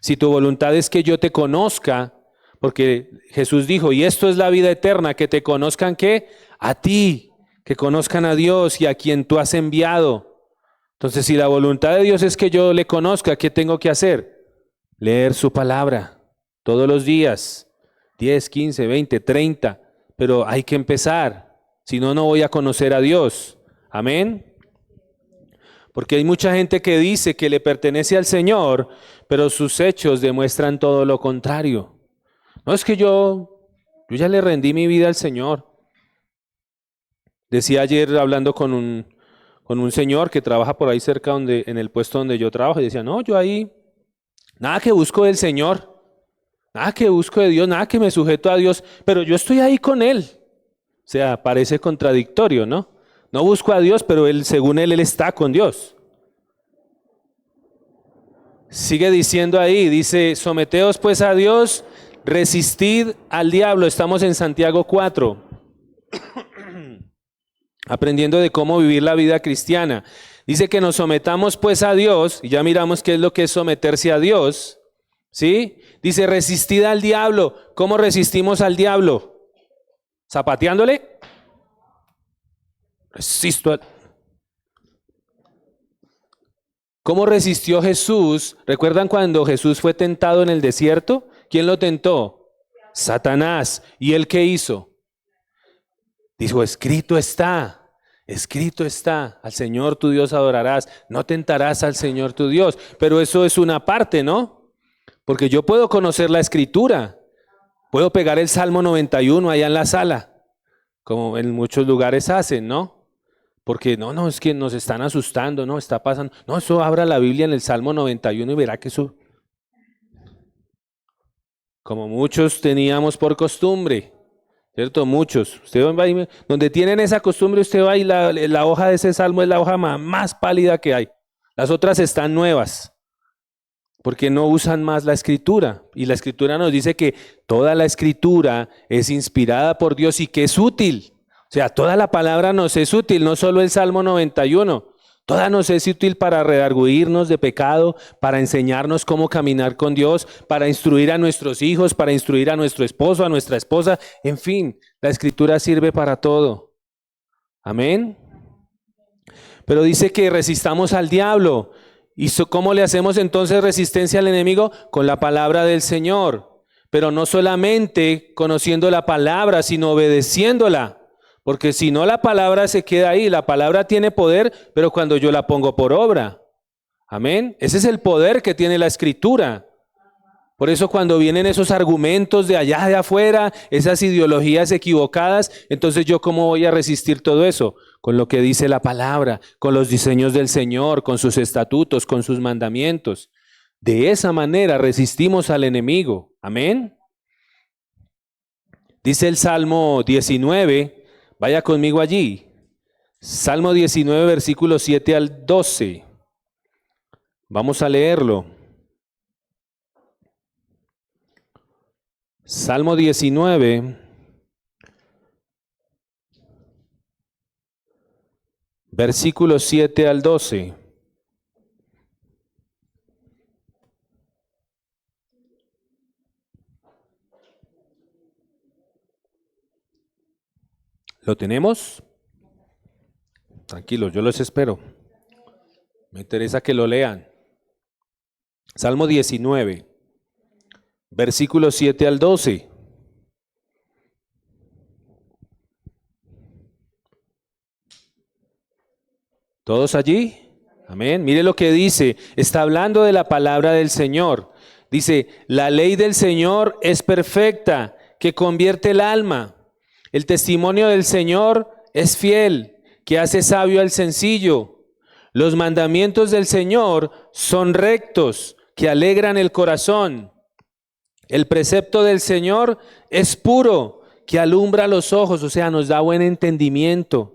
Si tu voluntad es que yo te conozca, porque Jesús dijo, y esto es la vida eterna, que te conozcan ¿qué? A ti, que conozcan a Dios y a quien tú has enviado. Entonces, si la voluntad de Dios es que yo le conozca, ¿qué tengo que hacer? Leer su palabra todos los días, 10, 15, 20, 30, pero hay que empezar, si no, no voy a conocer a Dios. Amén. Porque hay mucha gente que dice que le pertenece al Señor, pero sus hechos demuestran todo lo contrario. No es que yo ya le rendí mi vida al Señor. Decía ayer hablando con un señor que trabaja por ahí cerca en el puesto donde yo trabajo, y decía, no, yo ahí, nada que busco del Señor, nada que busco de Dios, nada que me sujeto a Dios, pero yo estoy ahí con Él. O sea, parece contradictorio, ¿no? No busco a Dios, pero según él está con Dios. Sigue diciendo ahí, dice, someteos pues a Dios, resistid al diablo. Estamos en Santiago 4. Aprendiendo de cómo vivir la vida cristiana. Dice que nos sometamos pues a Dios, y ya miramos qué es lo que es someterse a Dios, ¿sí? Dice, resistid al diablo. ¿Cómo resistimos al diablo? ¿Zapateándole? Resisto al... ¿Cómo resistió Jesús? ¿Recuerdan cuando Jesús fue tentado en el desierto? ¿Quién lo tentó? Satanás. ¿Y él qué hizo? Dijo, escrito está. Escrito está, al Señor tu Dios adorarás, no tentarás al Señor tu Dios. Pero eso es una parte, ¿no? Porque yo puedo conocer la Escritura, puedo pegar el Salmo 91 allá en la sala, como en muchos lugares hacen, ¿no? Porque no, es que nos están asustando, no, está pasando. No, eso abra la Biblia en el Salmo 91 y verá que eso, como muchos teníamos por costumbre, ¿cierto? Muchos. Usted va y donde tienen esa costumbre, usted va y la hoja de ese salmo es la hoja más pálida que hay. Las otras están nuevas, porque no usan más la escritura. Y la escritura nos dice que toda la escritura es inspirada por Dios y que es útil. O sea, toda la palabra nos es útil, no solo el Salmo 91. Toda nos es útil para redarguirnos de pecado, para enseñarnos cómo caminar con Dios, para instruir a nuestros hijos, para instruir a nuestro esposo, a nuestra esposa. En fin, la escritura sirve para todo. Amén. Pero dice que resistamos al diablo. ¿Y cómo le hacemos entonces resistencia al enemigo? Con la palabra del Señor. Pero no solamente conociendo la palabra, sino obedeciéndola. Porque si no, la palabra se queda ahí. La palabra tiene poder, pero cuando yo la pongo por obra. Amén. Ese es el poder que tiene la escritura. Por eso cuando vienen esos argumentos de allá de afuera, esas ideologías equivocadas, entonces yo ¿cómo voy a resistir todo eso? Con lo que dice la palabra, con los diseños del Señor, con sus estatutos, con sus mandamientos. De esa manera resistimos al enemigo. Amén. Dice el Salmo 19, vaya conmigo allí. Salmo 19, versículos 7 al 12. Vamos a leerlo. Salmo 19, versículos 7 al 12. ¿Lo tenemos? Tranquilos, yo los espero. Me interesa que lo lean. Salmo 19, versículos 7 al 12. ¿Todos allí? Amén. Mire lo que dice. Está hablando de la palabra del Señor. Dice, la ley del Señor es perfecta, que convierte el alma. El testimonio del Señor es fiel, que hace sabio al sencillo. Los mandamientos del Señor son rectos, que alegran el corazón. El precepto del Señor es puro, que alumbra los ojos, o sea, nos da buen entendimiento.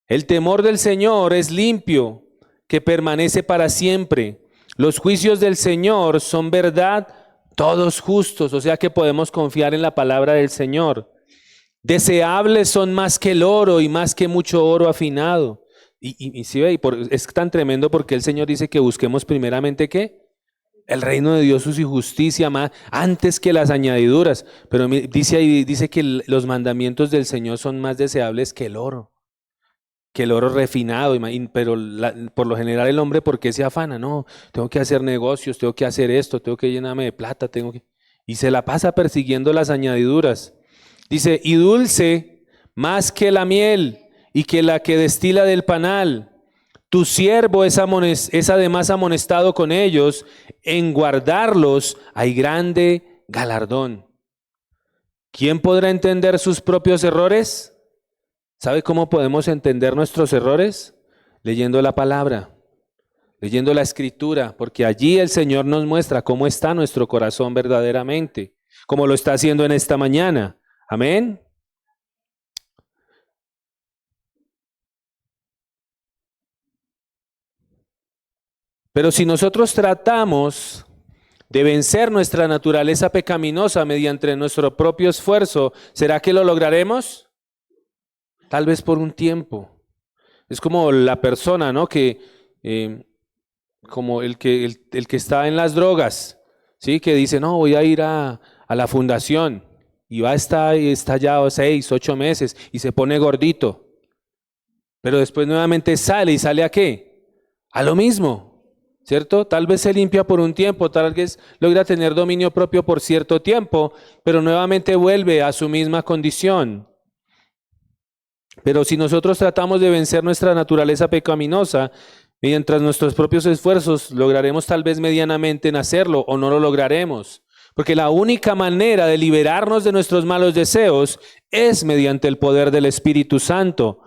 El temor del Señor es limpio, que permanece para siempre. Los juicios del Señor son verdad, todos justos, o sea que podemos confiar en la palabra del Señor. Deseables son más que el oro y más que mucho oro afinado. Y sí, es tan tremendo porque el Señor dice que busquemos primeramente ¿qué? El reino de Dios y justicia más antes que las añadiduras. Pero dice ahí, dice que los mandamientos del Señor son más deseables que el oro refinado, pero por lo general el hombre, ¿por qué se afana? No, tengo que hacer negocios, tengo que hacer esto, tengo que llenarme de plata, y se la pasa persiguiendo las añadiduras. Dice, y dulce más que la miel y que la que destila del panal. Tu siervo es además amonestado con ellos, en guardarlos hay grande galardón. ¿Quién podrá entender sus propios errores? ¿Sabe cómo podemos entender nuestros errores? Leyendo la palabra, leyendo la escritura, porque allí el Señor nos muestra cómo está nuestro corazón verdaderamente, como lo está haciendo en esta mañana. Amén. Pero si nosotros tratamos de vencer nuestra naturaleza pecaminosa mediante nuestro propio esfuerzo, ¿será que lo lograremos? Tal vez por un tiempo. Es como la persona, ¿no? Como el que está en las drogas, ¿sí? Que dice, no, voy a ir a la fundación y está ya 6, 8 meses y se pone gordito. Pero después nuevamente sale y sale ¿a qué? A lo mismo, ¿cierto? Tal vez se limpia por un tiempo, tal vez logra tener dominio propio por cierto tiempo, pero nuevamente vuelve a su misma condición. Pero si nosotros tratamos de vencer nuestra naturaleza pecaminosa, mientras nuestros propios esfuerzos lograremos tal vez medianamente en hacerlo o no lo lograremos. Porque la única manera de liberarnos de nuestros malos deseos es mediante el poder del Espíritu Santo.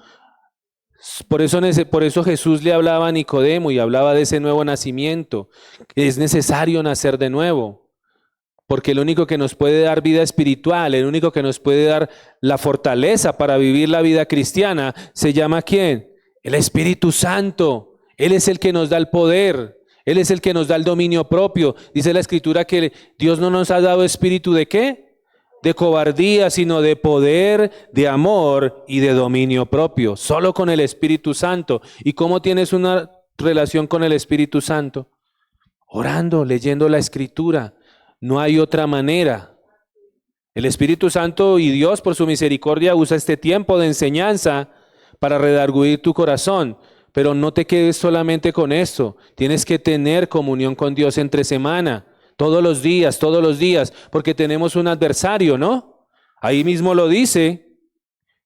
Por eso Jesús le hablaba a Nicodemo y hablaba de ese nuevo nacimiento. Es necesario nacer de nuevo. Porque el único que nos puede dar vida espiritual, el único que nos puede dar la fortaleza para vivir la vida cristiana, se llama ¿quién? El Espíritu Santo. Él es el que nos da el poder. Él es el que nos da el dominio propio. Dice la Escritura que Dios no nos ha dado espíritu ¿de qué? De cobardía, sino de poder, de amor y de dominio propio. Solo con el Espíritu Santo. ¿Y cómo tienes una relación con el Espíritu Santo? Orando, leyendo la Escritura. No hay otra manera. El Espíritu Santo y Dios, por su misericordia, usa este tiempo de enseñanza para redarguir tu corazón. Pero no te quedes solamente con esto. Tienes que tener comunión con Dios entre semana, todos los días, porque tenemos un adversario, ¿no? Ahí mismo lo dice,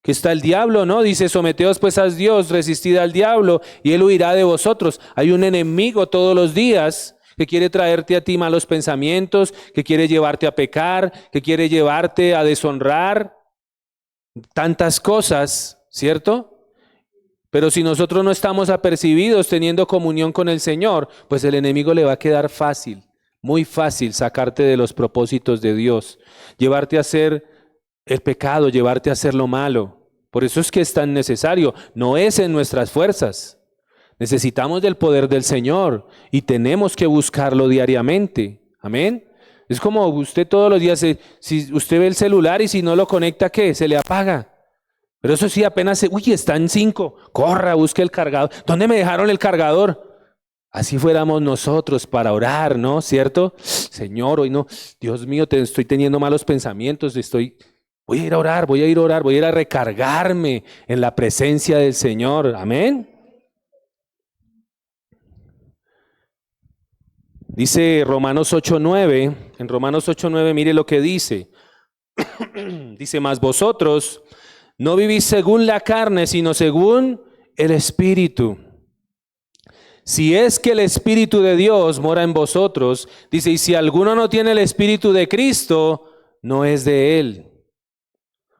que está el diablo, ¿no? Dice, someteos pues a Dios, resistid al diablo, y él huirá de vosotros. Hay un enemigo todos los días que quiere traerte a ti malos pensamientos, que quiere llevarte a pecar, que quiere llevarte a deshonrar, tantas cosas, ¿cierto? Pero si nosotros no estamos apercibidos teniendo comunión con el Señor, pues el enemigo le va a quedar fácil, muy fácil sacarte de los propósitos de Dios, llevarte a hacer el pecado, llevarte a hacer lo malo. Por eso es que es tan necesario, no es en nuestras fuerzas. Necesitamos del poder del Señor y tenemos que buscarlo diariamente. Amén. Es como usted todos los días, si usted ve el celular y si no lo conecta, ¿qué? Se le apaga. Pero eso sí, apenas, está en 5, corra, busque el cargador. ¿Dónde me dejaron el cargador? Así fuéramos nosotros para orar, ¿no? ¿Cierto? Señor, hoy no, Dios mío, estoy teniendo malos pensamientos, voy a ir a orar, voy a ir a recargarme en la presencia del Señor. Amén. Dice Romanos 8:9, en Romanos 8:9 mire lo que dice. Dice, mas vosotros no vivís según la carne, sino según el Espíritu. Si es que el Espíritu de Dios mora en vosotros, dice, y si alguno no tiene el Espíritu de Cristo, no es de él.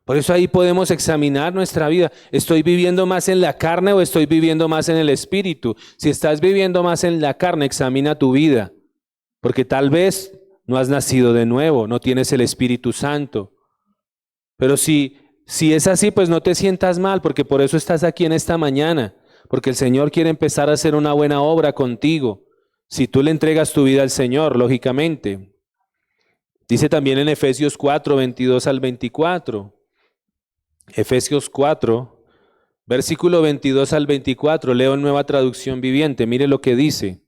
Por eso ahí podemos examinar nuestra vida. ¿Estoy viviendo más en la carne o estoy viviendo más en el Espíritu? Si estás viviendo más en la carne, examina tu vida. Porque tal vez no has nacido de nuevo, no tienes el Espíritu Santo. Pero si es así, pues no te sientas mal, porque por eso estás aquí en esta mañana. Porque el Señor quiere empezar a hacer una buena obra contigo. Si tú le entregas tu vida al Señor, lógicamente. Dice también en Efesios 4, 22 al 24. Efesios 4, versículo 22 al 24. Leo en Nueva Traducción Viviente. Mire lo que dice.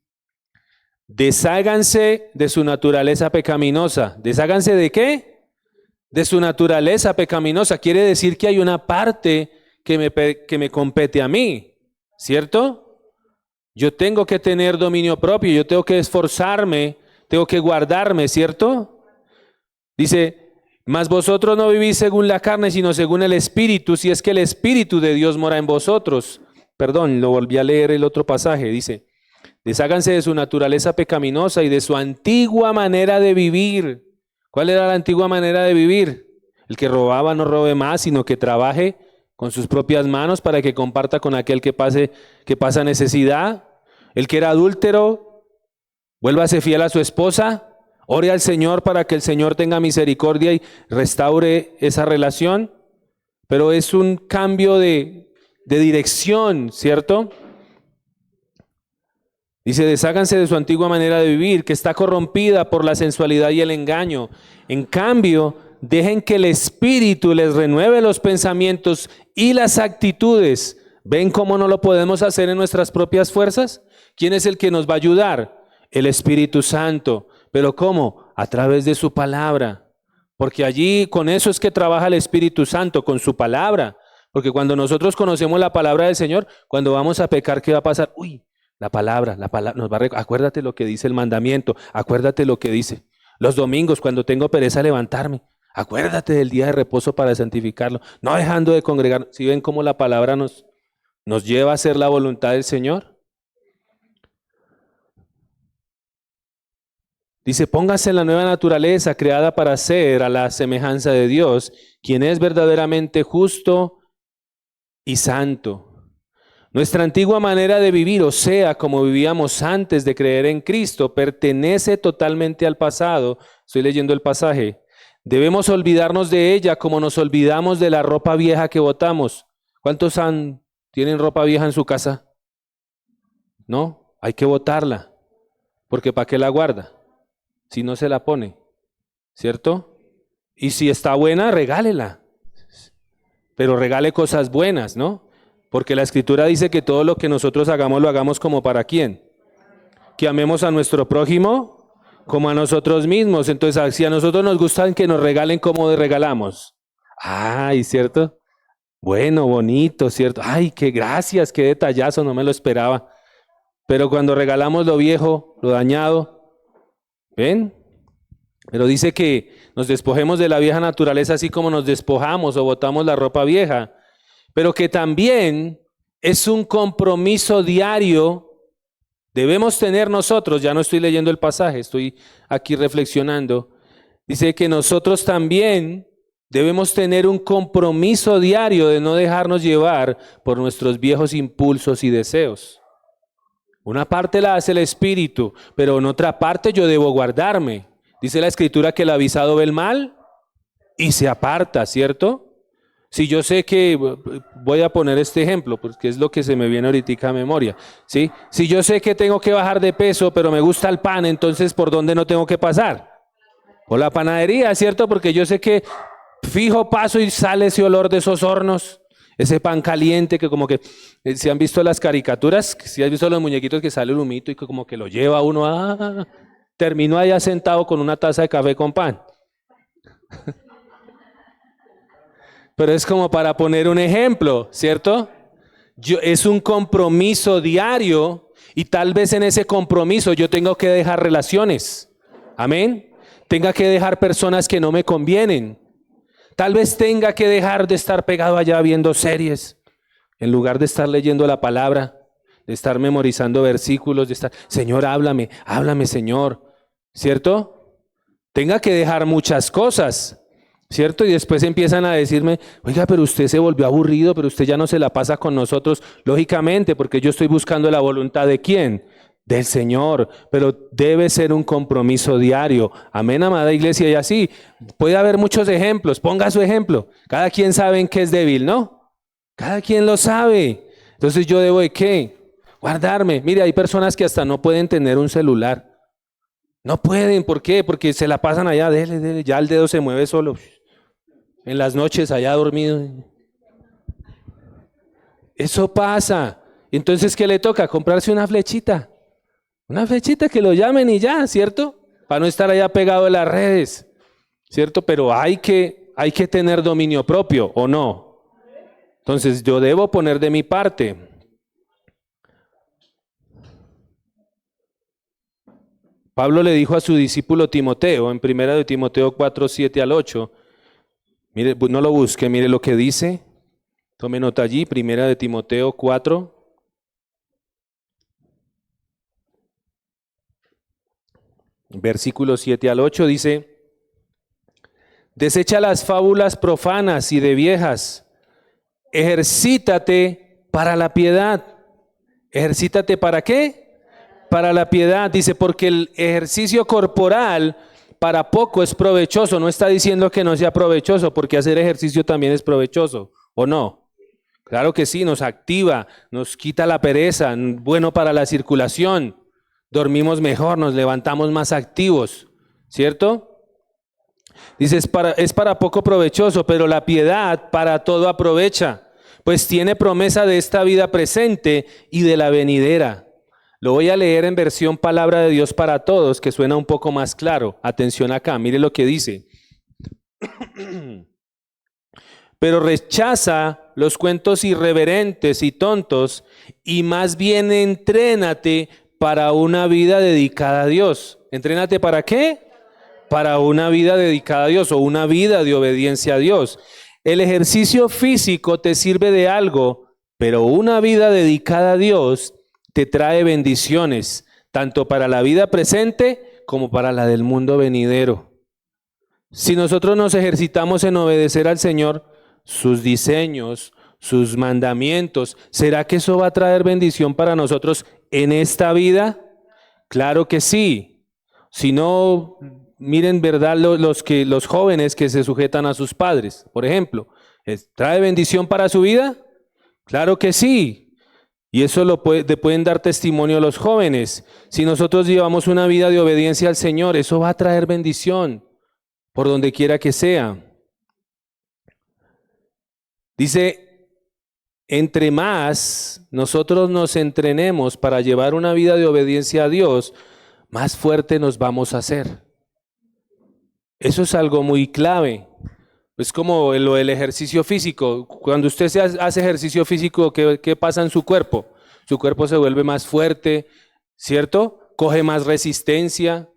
Desháganse de su naturaleza pecaminosa. ¿Desháganse de qué? De su naturaleza pecaminosa. Quiere decir que hay una parte que me compete a mí, ¿cierto? Yo tengo que tener dominio propio, yo tengo que esforzarme, tengo que guardarme, ¿cierto? Dice, mas vosotros no vivís según la carne, sino según el Espíritu, si es que el Espíritu de Dios mora en vosotros. Perdón, lo volví a leer el otro pasaje, dice, desháganse de su naturaleza pecaminosa y de su antigua manera de vivir. ¿Cuál era la antigua manera de vivir? El que robaba no robe más, sino que trabaje con sus propias manos para que comparta con aquel que pasa necesidad. El que era adúltero, vuélvase fiel a su esposa, ore al Señor para que el Señor tenga misericordia y restaure esa relación. Pero es un cambio de dirección, ¿cierto? Dice, desháganse de su antigua manera de vivir, que está corrompida por la sensualidad y el engaño. En cambio, dejen que el Espíritu les renueve los pensamientos y las actitudes. ¿Ven cómo no lo podemos hacer en nuestras propias fuerzas? ¿Quién es el que nos va a ayudar? El Espíritu Santo. ¿Pero cómo? A través de su palabra. Porque allí con eso es que trabaja el Espíritu Santo, con su palabra. Porque cuando nosotros conocemos la palabra del Señor, cuando vamos a pecar, ¿qué va a pasar? La palabra nos va a acuérdate lo que dice el mandamiento, acuérdate lo que dice. Los domingos cuando tengo pereza levantarme, Acuérdate del día de reposo para santificarlo, no dejando de congregar. ¿Sí ven cómo la palabra nos lleva a hacer la voluntad del Señor? Dice, póngase en la nueva naturaleza creada para ser a la semejanza de Dios, quien es verdaderamente justo y santo. Nuestra antigua manera de vivir, o sea, como vivíamos antes de creer en Cristo, pertenece totalmente al pasado. Estoy leyendo el pasaje. Debemos olvidarnos de ella como nos olvidamos de la ropa vieja que botamos. ¿Cuántos tienen ropa vieja en su casa? No, hay que botarla, porque ¿para qué la guarda? Si no se la pone, ¿cierto? Y si está buena, regálela. Pero regale cosas buenas, ¿no? Porque la Escritura dice que todo lo que nosotros hagamos, lo hagamos como para quién. Que amemos a nuestro prójimo como a nosotros mismos. Entonces, si a nosotros nos gustan que nos regalen, ¿cómo regalamos? Ay, ¿cierto? Bueno, bonito, ¿cierto? Ay, qué gracias, qué detallazo, no me lo esperaba. Pero cuando regalamos lo viejo, lo dañado, ¿ven? Pero dice que nos despojemos de la vieja naturaleza así como nos despojamos o botamos la ropa vieja, pero que también es un compromiso diario. Debemos tener nosotros, ya no estoy leyendo el pasaje, estoy aquí reflexionando. Dice que nosotros también debemos tener un compromiso diario de no dejarnos llevar por nuestros viejos impulsos y deseos. Una parte la hace el Espíritu, pero en otra parte yo debo guardarme. Dice la Escritura que el avisado ve el mal y se aparta, ¿cierto? Si yo sé que, voy a poner este ejemplo, porque es lo que se me viene ahorita a memoria, ¿sí? Si yo sé que tengo que bajar de peso, pero me gusta el pan, entonces ¿por dónde no tengo que pasar? Por la panadería, ¿cierto? Porque yo sé que fijo paso y sale ese olor de esos hornos. Ese pan caliente que como que, si han visto las caricaturas, si has visto los muñequitos que sale el humito y que como que lo lleva uno, terminó allá sentado con una taza de café con pan. Pero es como para poner un ejemplo, ¿cierto? Es un compromiso diario y tal vez en ese compromiso yo tengo que dejar relaciones, amén, tenga que dejar personas que no me convienen. Tal vez tenga que dejar de estar pegado allá viendo series, en lugar de estar leyendo la palabra, de estar memorizando versículos, de estar, Señor, háblame, háblame, Señor, ¿cierto? Tenga que dejar muchas cosas, ¿cierto? Y después empiezan a decirme, oiga, pero usted se volvió aburrido, pero usted ya no se la pasa con nosotros, lógicamente, porque yo estoy buscando la voluntad ¿de quién? Del Señor, pero debe ser un compromiso diario. Amén, amada iglesia, y así puede haber muchos ejemplos. Ponga su ejemplo. Cada quien sabe en qué es débil, ¿no? Cada quien lo sabe. Entonces yo debo de ¿qué? Guardarme. Mire, hay personas que hasta no pueden tener un celular. No pueden, ¿por qué? Porque se la pasan allá, dele, ya el dedo se mueve solo. En las noches allá dormido. Eso pasa. Entonces, ¿qué le toca? Comprarse una flechita. Una flechita que lo llamen y ya, ¿cierto? Para no estar allá pegado de las redes, ¿cierto? Pero hay que tener dominio propio, ¿o no? Entonces yo debo poner de mi parte. Pablo le dijo a su discípulo Timoteo, en 1 de Timoteo 4, 7 al 8, mire, no lo busque, mire lo que dice, tome nota allí, 1 de Timoteo 4, versículos 7 al 8 dice, desecha las fábulas profanas y de viejas, ejercítate para la piedad. ¿Ejercítate para qué? Para la piedad, dice, porque el ejercicio corporal para poco es provechoso. No está diciendo que no sea provechoso, porque hacer ejercicio también es provechoso, ¿o no? Claro que sí, nos activa, nos quita la pereza, bueno para la circulación. Dormimos mejor, nos levantamos más activos, ¿cierto? Dice, es para poco provechoso, pero la piedad para todo aprovecha, pues tiene promesa de esta vida presente y de la venidera. Lo voy a leer en versión Palabra de Dios para Todos, que suena un poco más claro. Atención acá, mire lo que dice. Pero rechaza los cuentos irreverentes y tontos y más bien entrénate para una vida dedicada a Dios. ¿Entrénate para qué? para una vida dedicada a Dios o una vida de obediencia a Dios. El ejercicio físico te sirve de algo, pero una vida dedicada a Dios te trae bendiciones, tanto para la vida presente como para la del mundo venidero. Si nosotros nos ejercitamos en obedecer al Señor, sus diseños, sus mandamientos, ¿será que eso va a traer bendición para nosotros en esta vida? Claro que sí. Si no, miren, ¿verdad? Los jóvenes que se sujetan a sus padres, por ejemplo, ¿trae bendición para su vida? Claro que sí. Y eso te pueden dar testimonio los jóvenes. Si nosotros llevamos una vida de obediencia al Señor, eso va a traer bendición por donde quiera que sea. Dice, entre más nosotros nos entrenemos para llevar una vida de obediencia a Dios, más fuerte nos vamos a hacer. Eso es algo muy clave. Es como lo del ejercicio físico. Cuando usted hace ejercicio físico, ¿qué pasa en su cuerpo? Su cuerpo se vuelve más fuerte, ¿cierto? Coge más resistencia.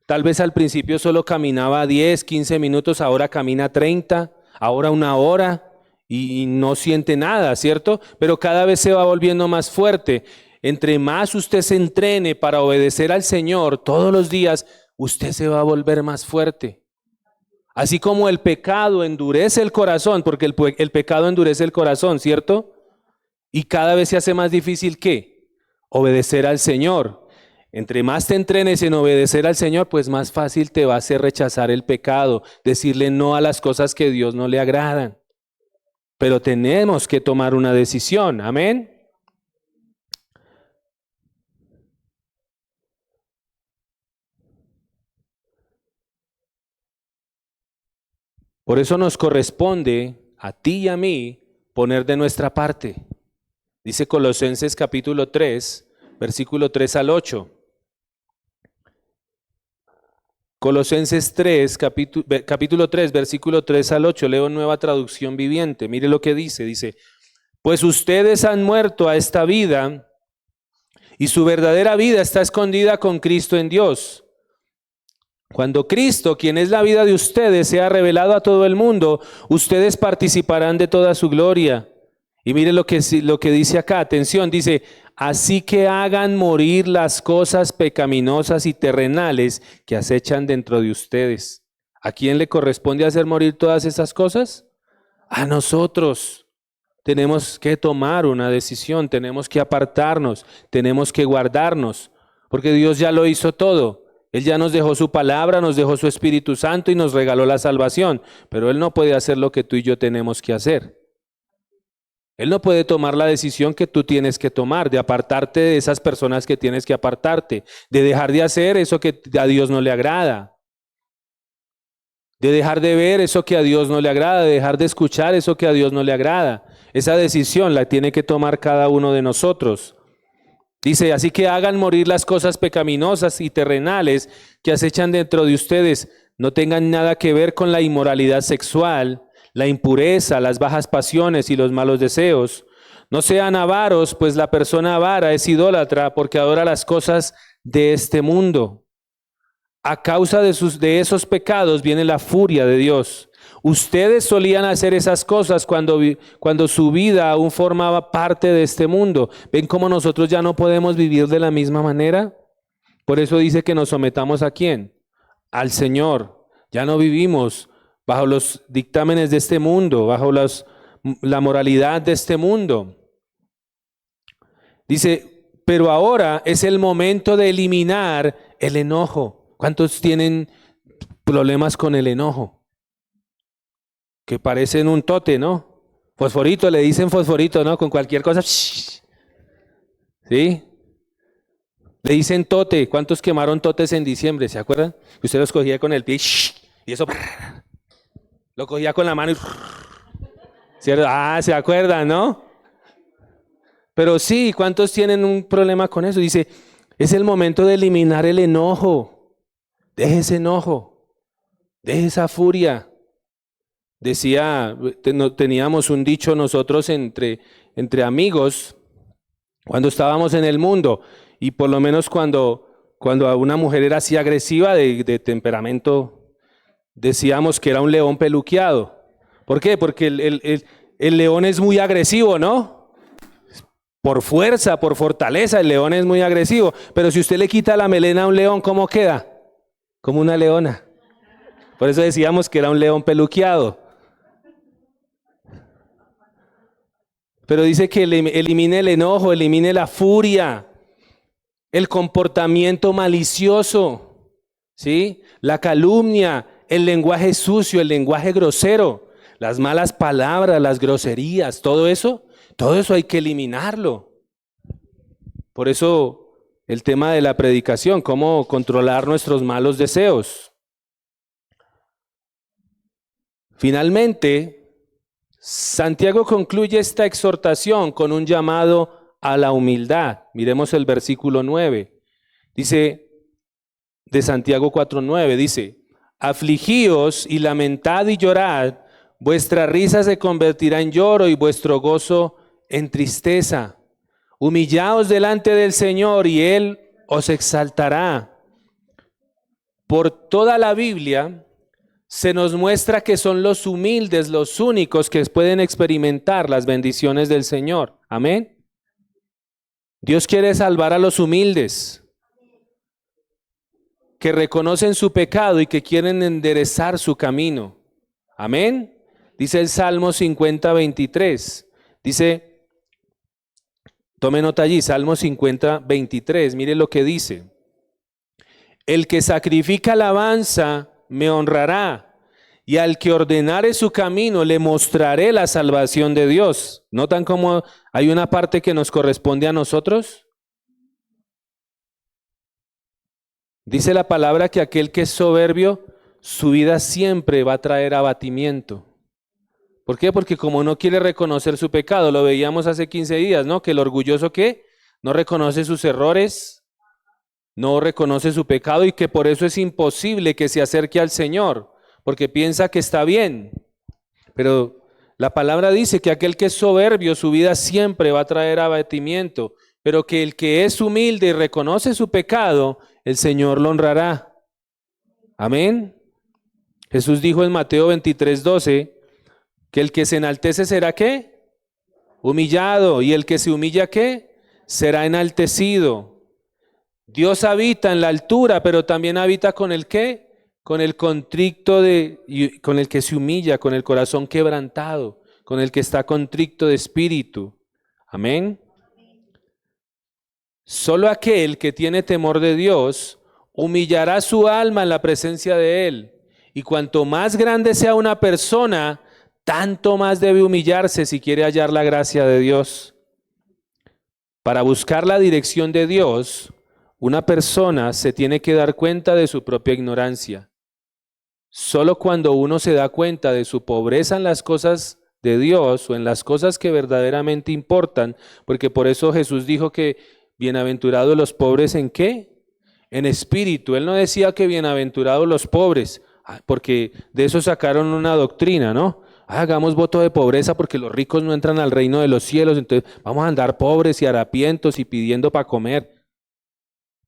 Tal vez al principio solo caminaba 10, 15 minutos, ahora camina 30, ahora 1 hora y no siente nada, ¿cierto? Pero cada vez se va volviendo más fuerte. Entre más usted se entrene para obedecer al Señor todos los días, usted se va a volver más fuerte. Así como el pecado endurece el corazón, porque el pecado endurece el corazón, ¿cierto? Y cada vez se hace más difícil, ¿qué? Obedecer al Señor. Entre más te entrenes en obedecer al Señor, pues más fácil te va a hacer rechazar el pecado, decirle no a las cosas que a Dios no le agradan. Pero tenemos que tomar una decisión, amén. Por eso nos corresponde a ti y a mí poner de nuestra parte. Dice Colosenses capítulo 3, versículo 3 al 8. Colosenses 3, capítulo 3, versículo 3 al 8, leo Nueva Traducción Viviente. Mire lo que dice, pues ustedes han muerto a esta vida y su verdadera vida está escondida con Cristo en Dios. Cuando Cristo, quien es la vida de ustedes, sea revelado a todo el mundo, ustedes participarán de toda su gloria. Y mire lo que dice acá, atención, dice, así que hagan morir las cosas pecaminosas y terrenales que acechan dentro de ustedes. ¿A quién le corresponde hacer morir todas esas cosas? A nosotros. Tenemos que tomar una decisión, tenemos que apartarnos, tenemos que guardarnos, porque Dios ya lo hizo todo. Él ya nos dejó su palabra, nos dejó su Espíritu Santo y nos regaló la salvación, pero Él no puede hacer lo que tú y yo tenemos que hacer. Él no puede tomar la decisión que tú tienes que tomar, de apartarte de esas personas que tienes que apartarte, de dejar de hacer eso que a Dios no le agrada, de dejar de ver eso que a Dios no le agrada, de dejar de escuchar eso que a Dios no le agrada. Esa decisión la tiene que tomar cada uno de nosotros. Dice, así que hagan morir las cosas pecaminosas y terrenales que acechan dentro de ustedes. No tengan nada que ver con la inmoralidad sexual, la impureza, las bajas pasiones y los malos deseos. No sean avaros, pues la persona avara es idólatra porque adora las cosas de este mundo. A causa de esos pecados viene la furia de Dios. Ustedes solían hacer esas cosas cuando su vida aún formaba parte de este mundo. ¿Ven cómo nosotros ya no podemos vivir de la misma manera? Por eso dice que nos sometamos ¿a quién? Al Señor. Ya no vivimos bajo los dictámenes de este mundo, bajo la moralidad de este mundo. Dice, pero ahora es el momento de eliminar el enojo. ¿Cuántos tienen problemas con el enojo? Que parecen un tote, ¿no? Fosforito, le dicen fosforito, ¿no? Con cualquier cosa. ¿Sí? Le dicen tote. ¿Cuántos quemaron totes en diciembre? ¿Se acuerdan? Usted los cogía con el pie y eso lo cogía con la mano y ¿cierto? Ah, ¿se acuerdan, no? Pero sí, ¿cuántos tienen un problema con eso? Dice, es el momento de eliminar el enojo. Deje ese enojo. Deje esa furia. Decía, teníamos un dicho nosotros entre amigos cuando estábamos en el mundo, y por lo menos cuando a una mujer era así agresiva de temperamento Decíamos que era un león peluqueado. ¿Por qué? Porque el león es muy agresivo, ¿no? Por fuerza, por fortaleza, el león es muy agresivo. Pero si usted le quita la melena a un león, ¿cómo queda? Como una leona. Por eso decíamos que era un león peluqueado. Pero dice que elimine el enojo, elimine la furia, el comportamiento malicioso, ¿sí? La calumnia, el lenguaje sucio, el lenguaje grosero, las malas palabras, las groserías, todo eso hay que eliminarlo. Por eso el tema de la predicación, cómo controlar nuestros malos deseos. Finalmente, Santiago concluye esta exhortación con un llamado a la humildad. Miremos el versículo 9. Dice, de Santiago 4:9, dice, afligíos y lamentad y llorad, vuestra risa se convertirá en lloro y vuestro gozo en tristeza. Humillaos delante del Señor y Él os exaltará. Por toda la Biblia se nos muestra que son los humildes los únicos que pueden experimentar las bendiciones del Señor. Amén. Dios quiere salvar a los humildes, que reconocen su pecado y que quieren enderezar su camino. Amén. Dice el Salmo 50:23. Dice, tome nota allí, Salmo 50:23. Mire lo que dice. El que sacrifica alabanza me honrará, y al que ordenare su camino le mostraré la salvación de Dios. ¿Notan cómo hay una parte que nos corresponde a nosotros? Dice la palabra que aquel que es soberbio, su vida siempre va a traer abatimiento. ¿Por qué? Porque como no quiere reconocer su pecado, lo veíamos hace 15 días, ¿no? Que el orgulloso, ¿qué? No reconoce sus errores, no reconoce su pecado y que por eso es imposible que se acerque al Señor, porque piensa que está bien. Pero la palabra dice que aquel que es soberbio, su vida siempre va a traer abatimiento, pero que el que es humilde y reconoce su pecado, el Señor lo honrará. Amén. Jesús dijo en Mateo 23:12 que el que se enaltece será ¿qué? Humillado, y el que se humilla ¿qué? Será enaltecido. Dios habita en la altura, pero también habita con el ¿qué? Con el contrito con el que se humilla, con el corazón quebrantado, con el que está contrito de espíritu. Amén. Solo aquel que tiene temor de Dios humillará su alma en la presencia de Él. Y cuanto más grande sea una persona, tanto más debe humillarse si quiere hallar la gracia de Dios. Para buscar la dirección de Dios, una persona se tiene que dar cuenta de su propia ignorancia. Solo cuando uno se da cuenta de su pobreza en las cosas de Dios o en las cosas que verdaderamente importan, porque por eso Jesús dijo que bienaventurados los pobres ¿en qué? En espíritu. Él no decía que bienaventurados los pobres, porque de eso sacaron una doctrina, ¿no? Hagamos voto de pobreza porque los ricos no entran al reino de los cielos, entonces vamos a andar pobres y harapientos y pidiendo para comer.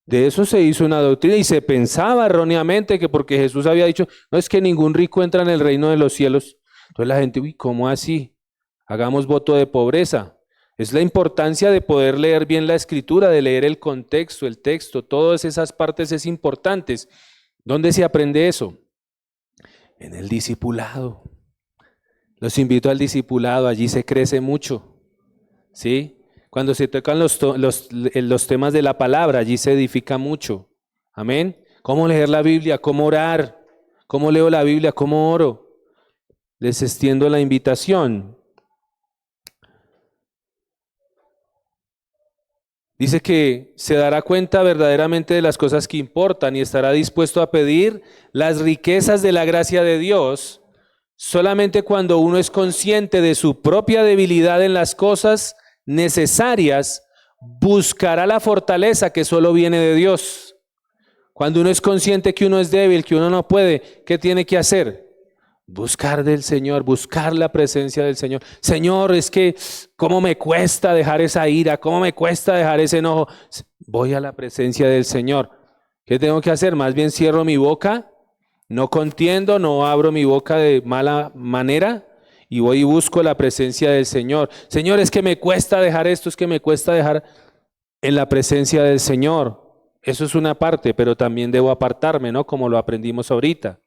De eso se hizo una doctrina y se pensaba erróneamente que porque Jesús había dicho, no es que ningún rico entra en el reino de los cielos. Entonces la gente, uy, ¿cómo así? Hagamos voto de pobreza. Es la importancia de poder leer bien la escritura, de leer el contexto, el texto, todas esas partes es importantes. ¿Dónde se aprende eso? En el discipulado. Los invito al discipulado, allí se crece mucho, ¿sí? Cuando se tocan los temas de la palabra, allí se edifica mucho. Amén. ¿Cómo leer la Biblia? ¿Cómo orar? ¿Cómo leo la Biblia? ¿Cómo oro? Les extiendo la invitación. Dice que se dará cuenta verdaderamente de las cosas que importan y estará dispuesto a pedir las riquezas de la gracia de Dios solamente cuando uno es consciente de su propia debilidad en las cosas necesarias, buscará la fortaleza que solo viene de Dios. Cuando uno es consciente que uno es débil, que uno no puede, ¿qué tiene que hacer? Buscar del Señor, buscar la presencia del Señor. Señor, es que cómo me cuesta dejar esa ira, cómo me cuesta dejar ese enojo. Voy a la presencia del Señor. ¿Qué tengo que hacer? Más bien cierro mi boca, No contiendo, no abro mi boca de mala manera y voy y busco la presencia del Señor. Señor, es que me cuesta dejar esto, es que me cuesta dejar en la presencia del Señor. Eso es una parte, pero también debo apartarme, ¿no? Como lo aprendimos ahorita.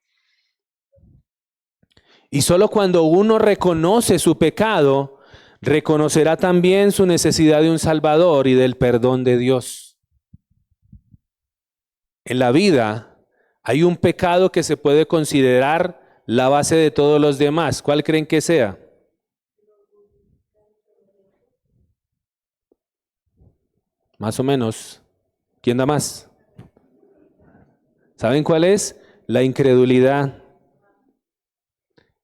Y solo cuando uno reconoce su pecado, reconocerá también su necesidad de un Salvador y del perdón de Dios. En la vida hay un pecado que se puede considerar la base de todos los demás. ¿Cuál creen que sea? Más o menos. ¿Quién da más? ¿Saben cuál es? La incredulidad.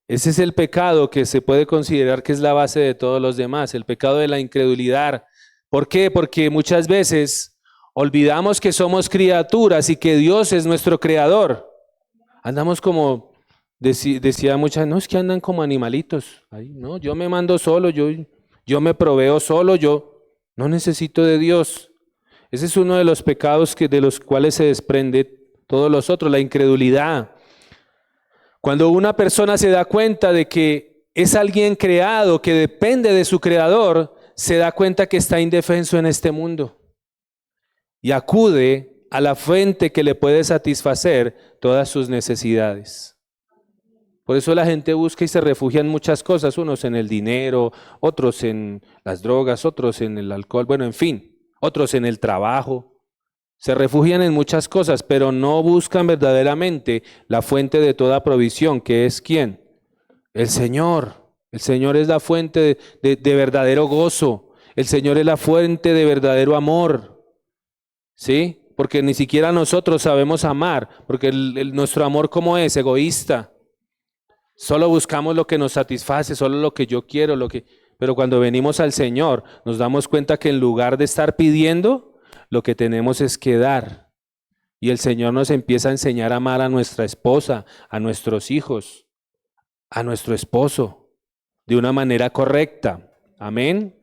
Ese es el pecado que se puede considerar que es la base de todos los demás, el pecado de la incredulidad. ¿Por qué? Porque muchas veces olvidamos que somos criaturas y que Dios es nuestro creador. Andamos como, decía muchas, no, es que andan como animalitos. Ay, no, yo me mando solo, yo me proveo solo, yo no necesito de Dios. Ese es uno de los pecados de los cuales se desprende todos los otros, la incredulidad. Cuando una persona se da cuenta de que es alguien creado, que depende de su creador, se da cuenta que está indefenso en este mundo y acude a la fuente que le puede satisfacer todas sus necesidades. Por eso la gente busca y se refugia en muchas cosas, unos en el dinero, otros en las drogas, otros en el alcohol, bueno, en fin, otros en el trabajo. Se refugian en muchas cosas, pero no buscan verdaderamente la fuente de toda provisión, que es ¿quién? El Señor. El Señor es la fuente de verdadero gozo. El Señor es la fuente de verdadero amor. ¿Sí? Porque ni siquiera nosotros sabemos amar, porque nuestro amor ¿cómo es? Egoísta. Solo buscamos lo que nos satisface, solo lo que yo quiero, pero cuando venimos al Señor nos damos cuenta que en lugar de estar pidiendo, lo que tenemos es que dar. Y el Señor nos empieza a enseñar a amar a nuestra esposa, a nuestros hijos, a nuestro esposo, de una manera correcta. Amén.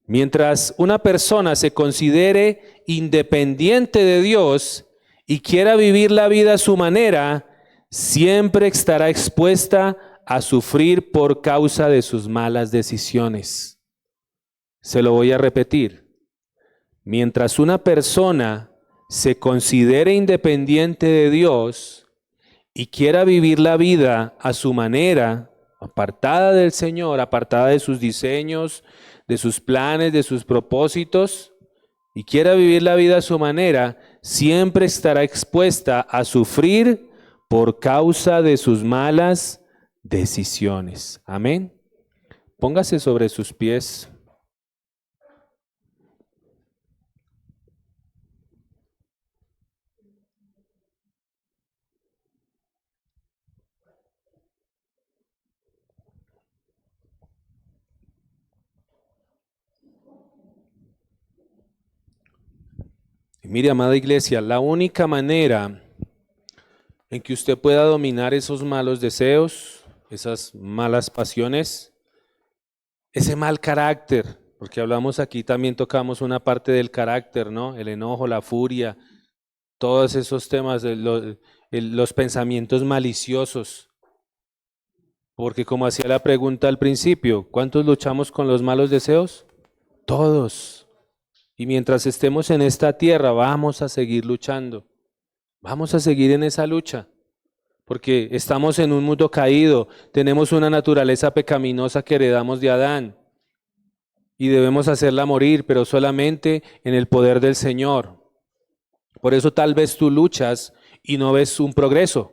Mientras una persona se considere independiente de Dios y quiera vivir la vida a su manera, siempre estará expuesta a sufrir por causa de sus malas decisiones. Se lo voy a repetir. Mientras una persona se considere independiente de Dios y quiera vivir la vida a su manera, apartada del Señor, apartada de sus diseños, de sus planes, de sus propósitos, y quiera vivir la vida a su manera, siempre estará expuesta a sufrir por causa de sus malas decisiones. Amén. Póngase sobre sus pies. Y mire, amada iglesia, la única manera en que usted pueda dominar esos malos deseos, esas malas pasiones, ese mal carácter, porque hablamos aquí, también tocamos una parte del carácter, ¿no? El enojo, la furia, todos esos temas, los pensamientos maliciosos. Porque como hacía la pregunta al principio, ¿cuántos luchamos con los malos deseos? Todos. Y mientras estemos en esta tierra, vamos a seguir luchando. Vamos a seguir en esa lucha. Porque estamos en un mundo caído, tenemos una naturaleza pecaminosa que heredamos de Adán. Y debemos hacerla morir, pero solamente en el poder del Señor. Por eso tal vez tú luchas y no ves un progreso.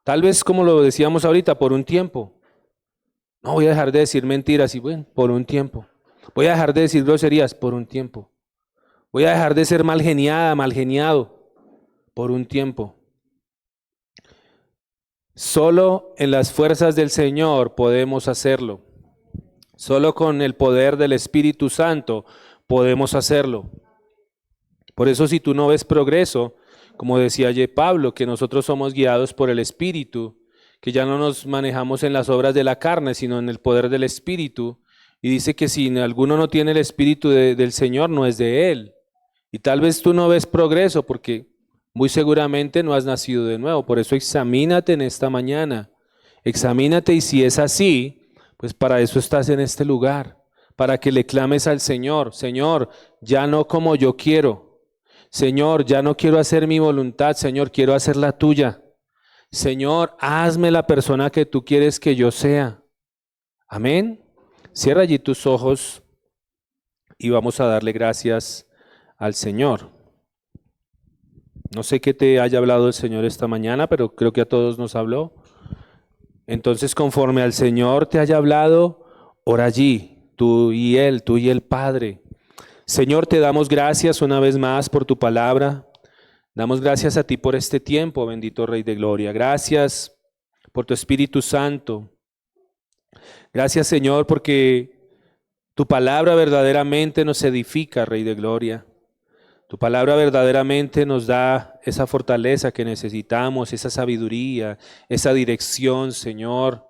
Tal vez, como lo decíamos ahorita, por un tiempo. No voy a dejar de decir mentiras y bueno, por un tiempo. Voy a dejar de decir groserías por un tiempo. Voy a dejar de ser mal geniada, mal geniado por un tiempo. Solo en las fuerzas del Señor podemos hacerlo. Solo con el poder del Espíritu Santo podemos hacerlo. Por eso si tú no ves progreso, como decía Pablo, que nosotros somos guiados por el Espíritu, que ya no nos manejamos en las obras de la carne, sino en el poder del Espíritu. Y dice que si alguno no tiene el Espíritu del Señor, no es de Él. Y tal vez tú no ves progreso porque muy seguramente no has nacido de nuevo. Por eso examínate en esta mañana. Examínate y si es así, pues para eso estás en este lugar, para que le clames al Señor. Señor, ya no como yo quiero. Señor, ya no quiero hacer mi voluntad. Señor, quiero hacer la tuya. Señor, hazme la persona que tú quieres que yo sea. Amén. Cierra allí tus ojos y vamos a darle gracias al Señor. No sé qué te haya hablado el Señor esta mañana, pero creo que a todos nos habló. Entonces, conforme al Señor te haya hablado, ora allí, tú y el Padre. Señor, te damos gracias una vez más por tu palabra. Damos gracias a ti por este tiempo, bendito Rey de Gloria. Gracias por tu Espíritu Santo. Gracias, Señor, porque tu palabra verdaderamente nos edifica, Rey de Gloria. Tu palabra verdaderamente nos da esa fortaleza que necesitamos, esa sabiduría, esa dirección, Señor.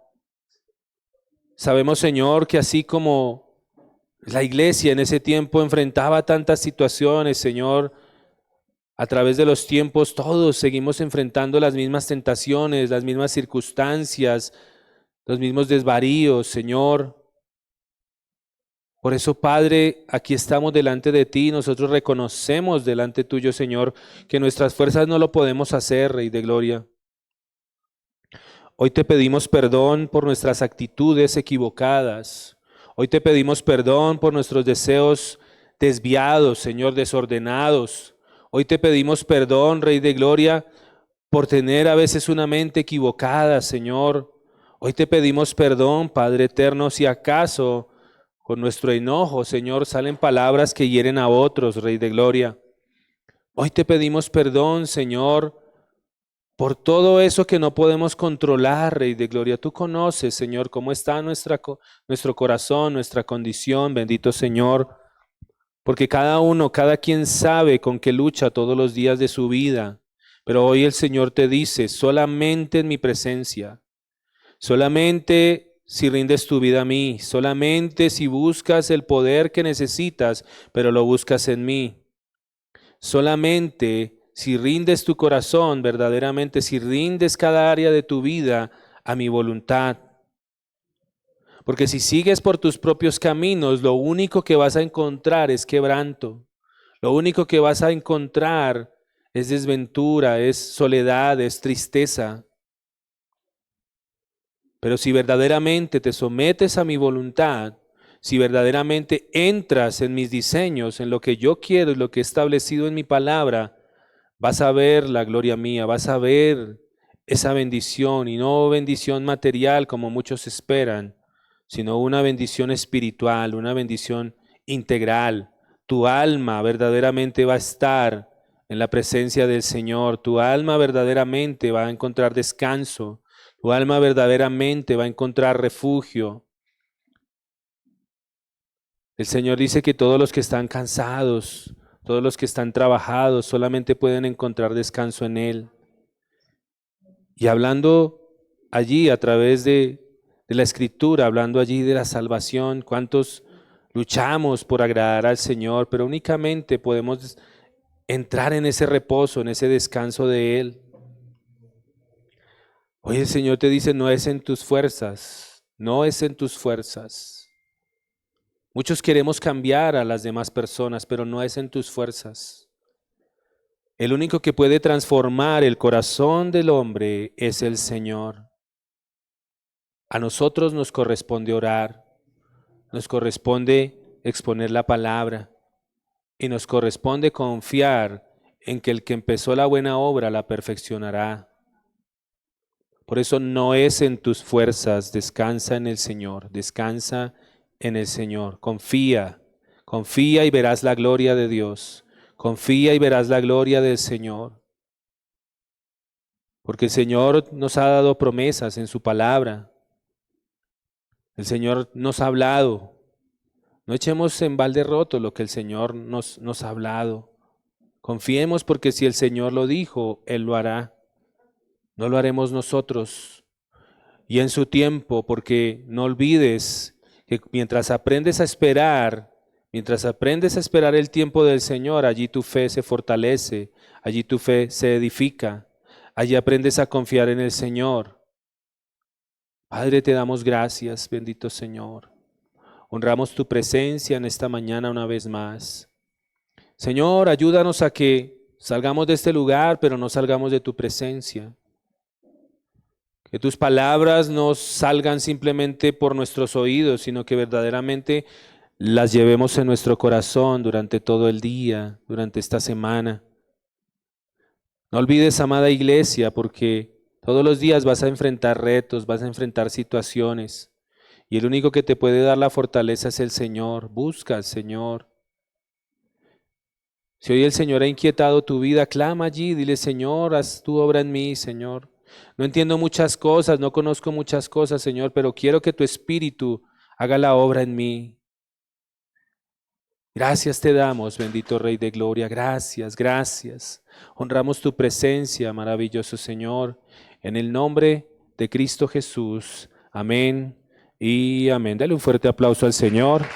Sabemos, Señor, que así como la iglesia en ese tiempo enfrentaba tantas situaciones, Señor, a través de los tiempos todos seguimos enfrentando las mismas tentaciones, las mismas circunstancias, los mismos desvaríos, Señor. Por eso, Padre, aquí estamos delante de ti, nosotros reconocemos delante tuyo, Señor, que nuestras fuerzas no lo podemos hacer, Rey de Gloria. Hoy te pedimos perdón por nuestras actitudes equivocadas. Hoy te pedimos perdón por nuestros deseos desviados, Señor, desordenados. Hoy te pedimos perdón, Rey de Gloria, por tener a veces una mente equivocada, Señor. Hoy te pedimos perdón, Padre eterno, si acaso con nuestro enojo, Señor, salen palabras que hieren a otros, Rey de Gloria. Hoy te pedimos perdón, Señor, por todo eso que no podemos controlar, Rey de Gloria. Tú conoces, Señor, cómo está nuestro corazón, nuestra condición, bendito Señor. Porque cada quien sabe con qué lucha todos los días de su vida. Pero hoy el Señor te dice, solamente en mi presencia, solamente si rindes tu vida a mí, solamente si buscas el poder que necesitas, pero lo buscas en mí. Solamente si rindes tu corazón verdaderamente, si rindes cada área de tu vida a mi voluntad. Porque si sigues por tus propios caminos, lo único que vas a encontrar es quebranto. Lo único que vas a encontrar es desventura, es soledad, es tristeza. Pero si verdaderamente te sometes a mi voluntad, si verdaderamente entras en mis diseños, en lo que yo quiero y lo que he establecido en mi palabra, vas a ver la gloria mía, vas a ver esa bendición, y no bendición material como muchos esperan, sino una bendición espiritual, una bendición integral. Tu alma verdaderamente va a estar en la presencia del Señor, tu alma verdaderamente va a encontrar descanso, tu alma verdaderamente va a encontrar refugio. El Señor dice que todos los que están cansados, todos los que están trabajados, solamente pueden encontrar descanso en Él. Y hablando allí a través de la Escritura, hablando allí de la salvación, cuántos luchamos por agradar al Señor, pero únicamente podemos entrar en ese reposo, en ese descanso de Él. Hoy el Señor te dice, no es en tus fuerzas, no es en tus fuerzas. Muchos queremos cambiar a las demás personas, pero no es en tus fuerzas. El único que puede transformar el corazón del hombre es el Señor. A nosotros nos corresponde orar, nos corresponde exponer la palabra y nos corresponde confiar en que el que empezó la buena obra la perfeccionará. Por eso no es en tus fuerzas, descansa en el Señor, descansa en el Señor, confía y verás la gloria de Dios, confía y verás la gloria del Señor. Porque el Señor nos ha dado promesas en su palabra, el Señor nos ha hablado. No echemos en balde roto lo que el Señor nos ha hablado. Confiemos porque si el Señor lo dijo, Él lo hará. No lo haremos nosotros. Y en su tiempo, porque no olvides que mientras aprendes a esperar, Mientras aprendes a esperar el tiempo del Señor, allí tu fe se fortalece, allí tu fe se edifica, allí aprendes a confiar en el Señor. Padre, te damos gracias, bendito Señor. Honramos tu presencia en esta mañana una vez más. Señor, ayúdanos a que salgamos de este lugar, pero no salgamos de tu presencia. Que tus palabras no salgan simplemente por nuestros oídos, sino que verdaderamente las llevemos en nuestro corazón durante todo el día, durante esta semana. No olvides, amada iglesia, porque todos los días vas a enfrentar retos, vas a enfrentar situaciones, y el único que te puede dar la fortaleza es el Señor. Busca al Señor. Si hoy el Señor ha inquietado tu vida, clama allí, dile: Señor, haz tu obra en mí, Señor. No entiendo muchas cosas, no conozco muchas cosas, Señor, pero quiero que tu Espíritu haga la obra en mí. Gracias te damos, bendito Rey de Gloria, gracias, gracias. Honramos tu presencia, maravilloso Señor, en el nombre de Cristo Jesús. Amén y amén. Dale un fuerte aplauso al Señor.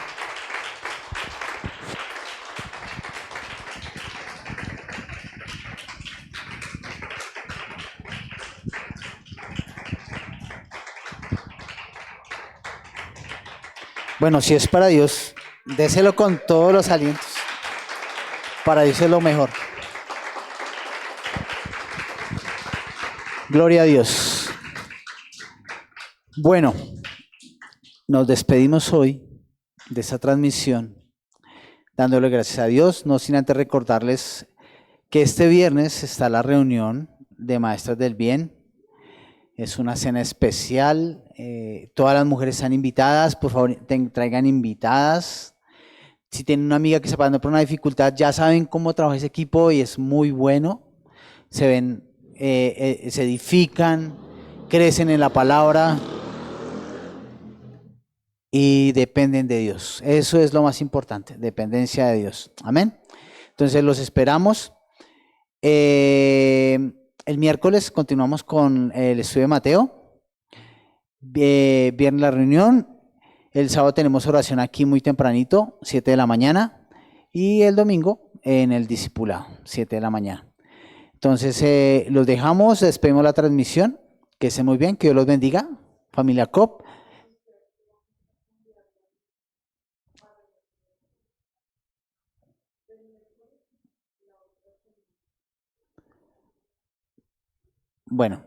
Bueno, si es para Dios, déselo con todos los alientos. Para Dios es lo mejor. Gloria a Dios. Bueno, nos despedimos hoy de esta transmisión dándole gracias a Dios, no sin antes recordarles que este viernes está la reunión de Maestras del Bien. Es una cena especial. Todas las mujeres están invitadas. Por favor, traigan invitadas. Si tienen una amiga que está pasando por una dificultad, ya saben cómo trabaja ese equipo y es muy bueno. Se ven, se edifican, crecen en la palabra y dependen de Dios. Eso es lo más importante, dependencia de Dios. Amén. Entonces los esperamos. El miércoles continuamos con el estudio de Mateo. Viernes la reunión. El sábado tenemos oración aquí muy tempranito, 7 de la mañana. Y el domingo en el discipulado, 7 de la mañana. Entonces los dejamos, despedimos la transmisión. Que estén muy bien, que Dios los bendiga. Familia COP. Bueno,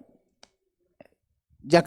ya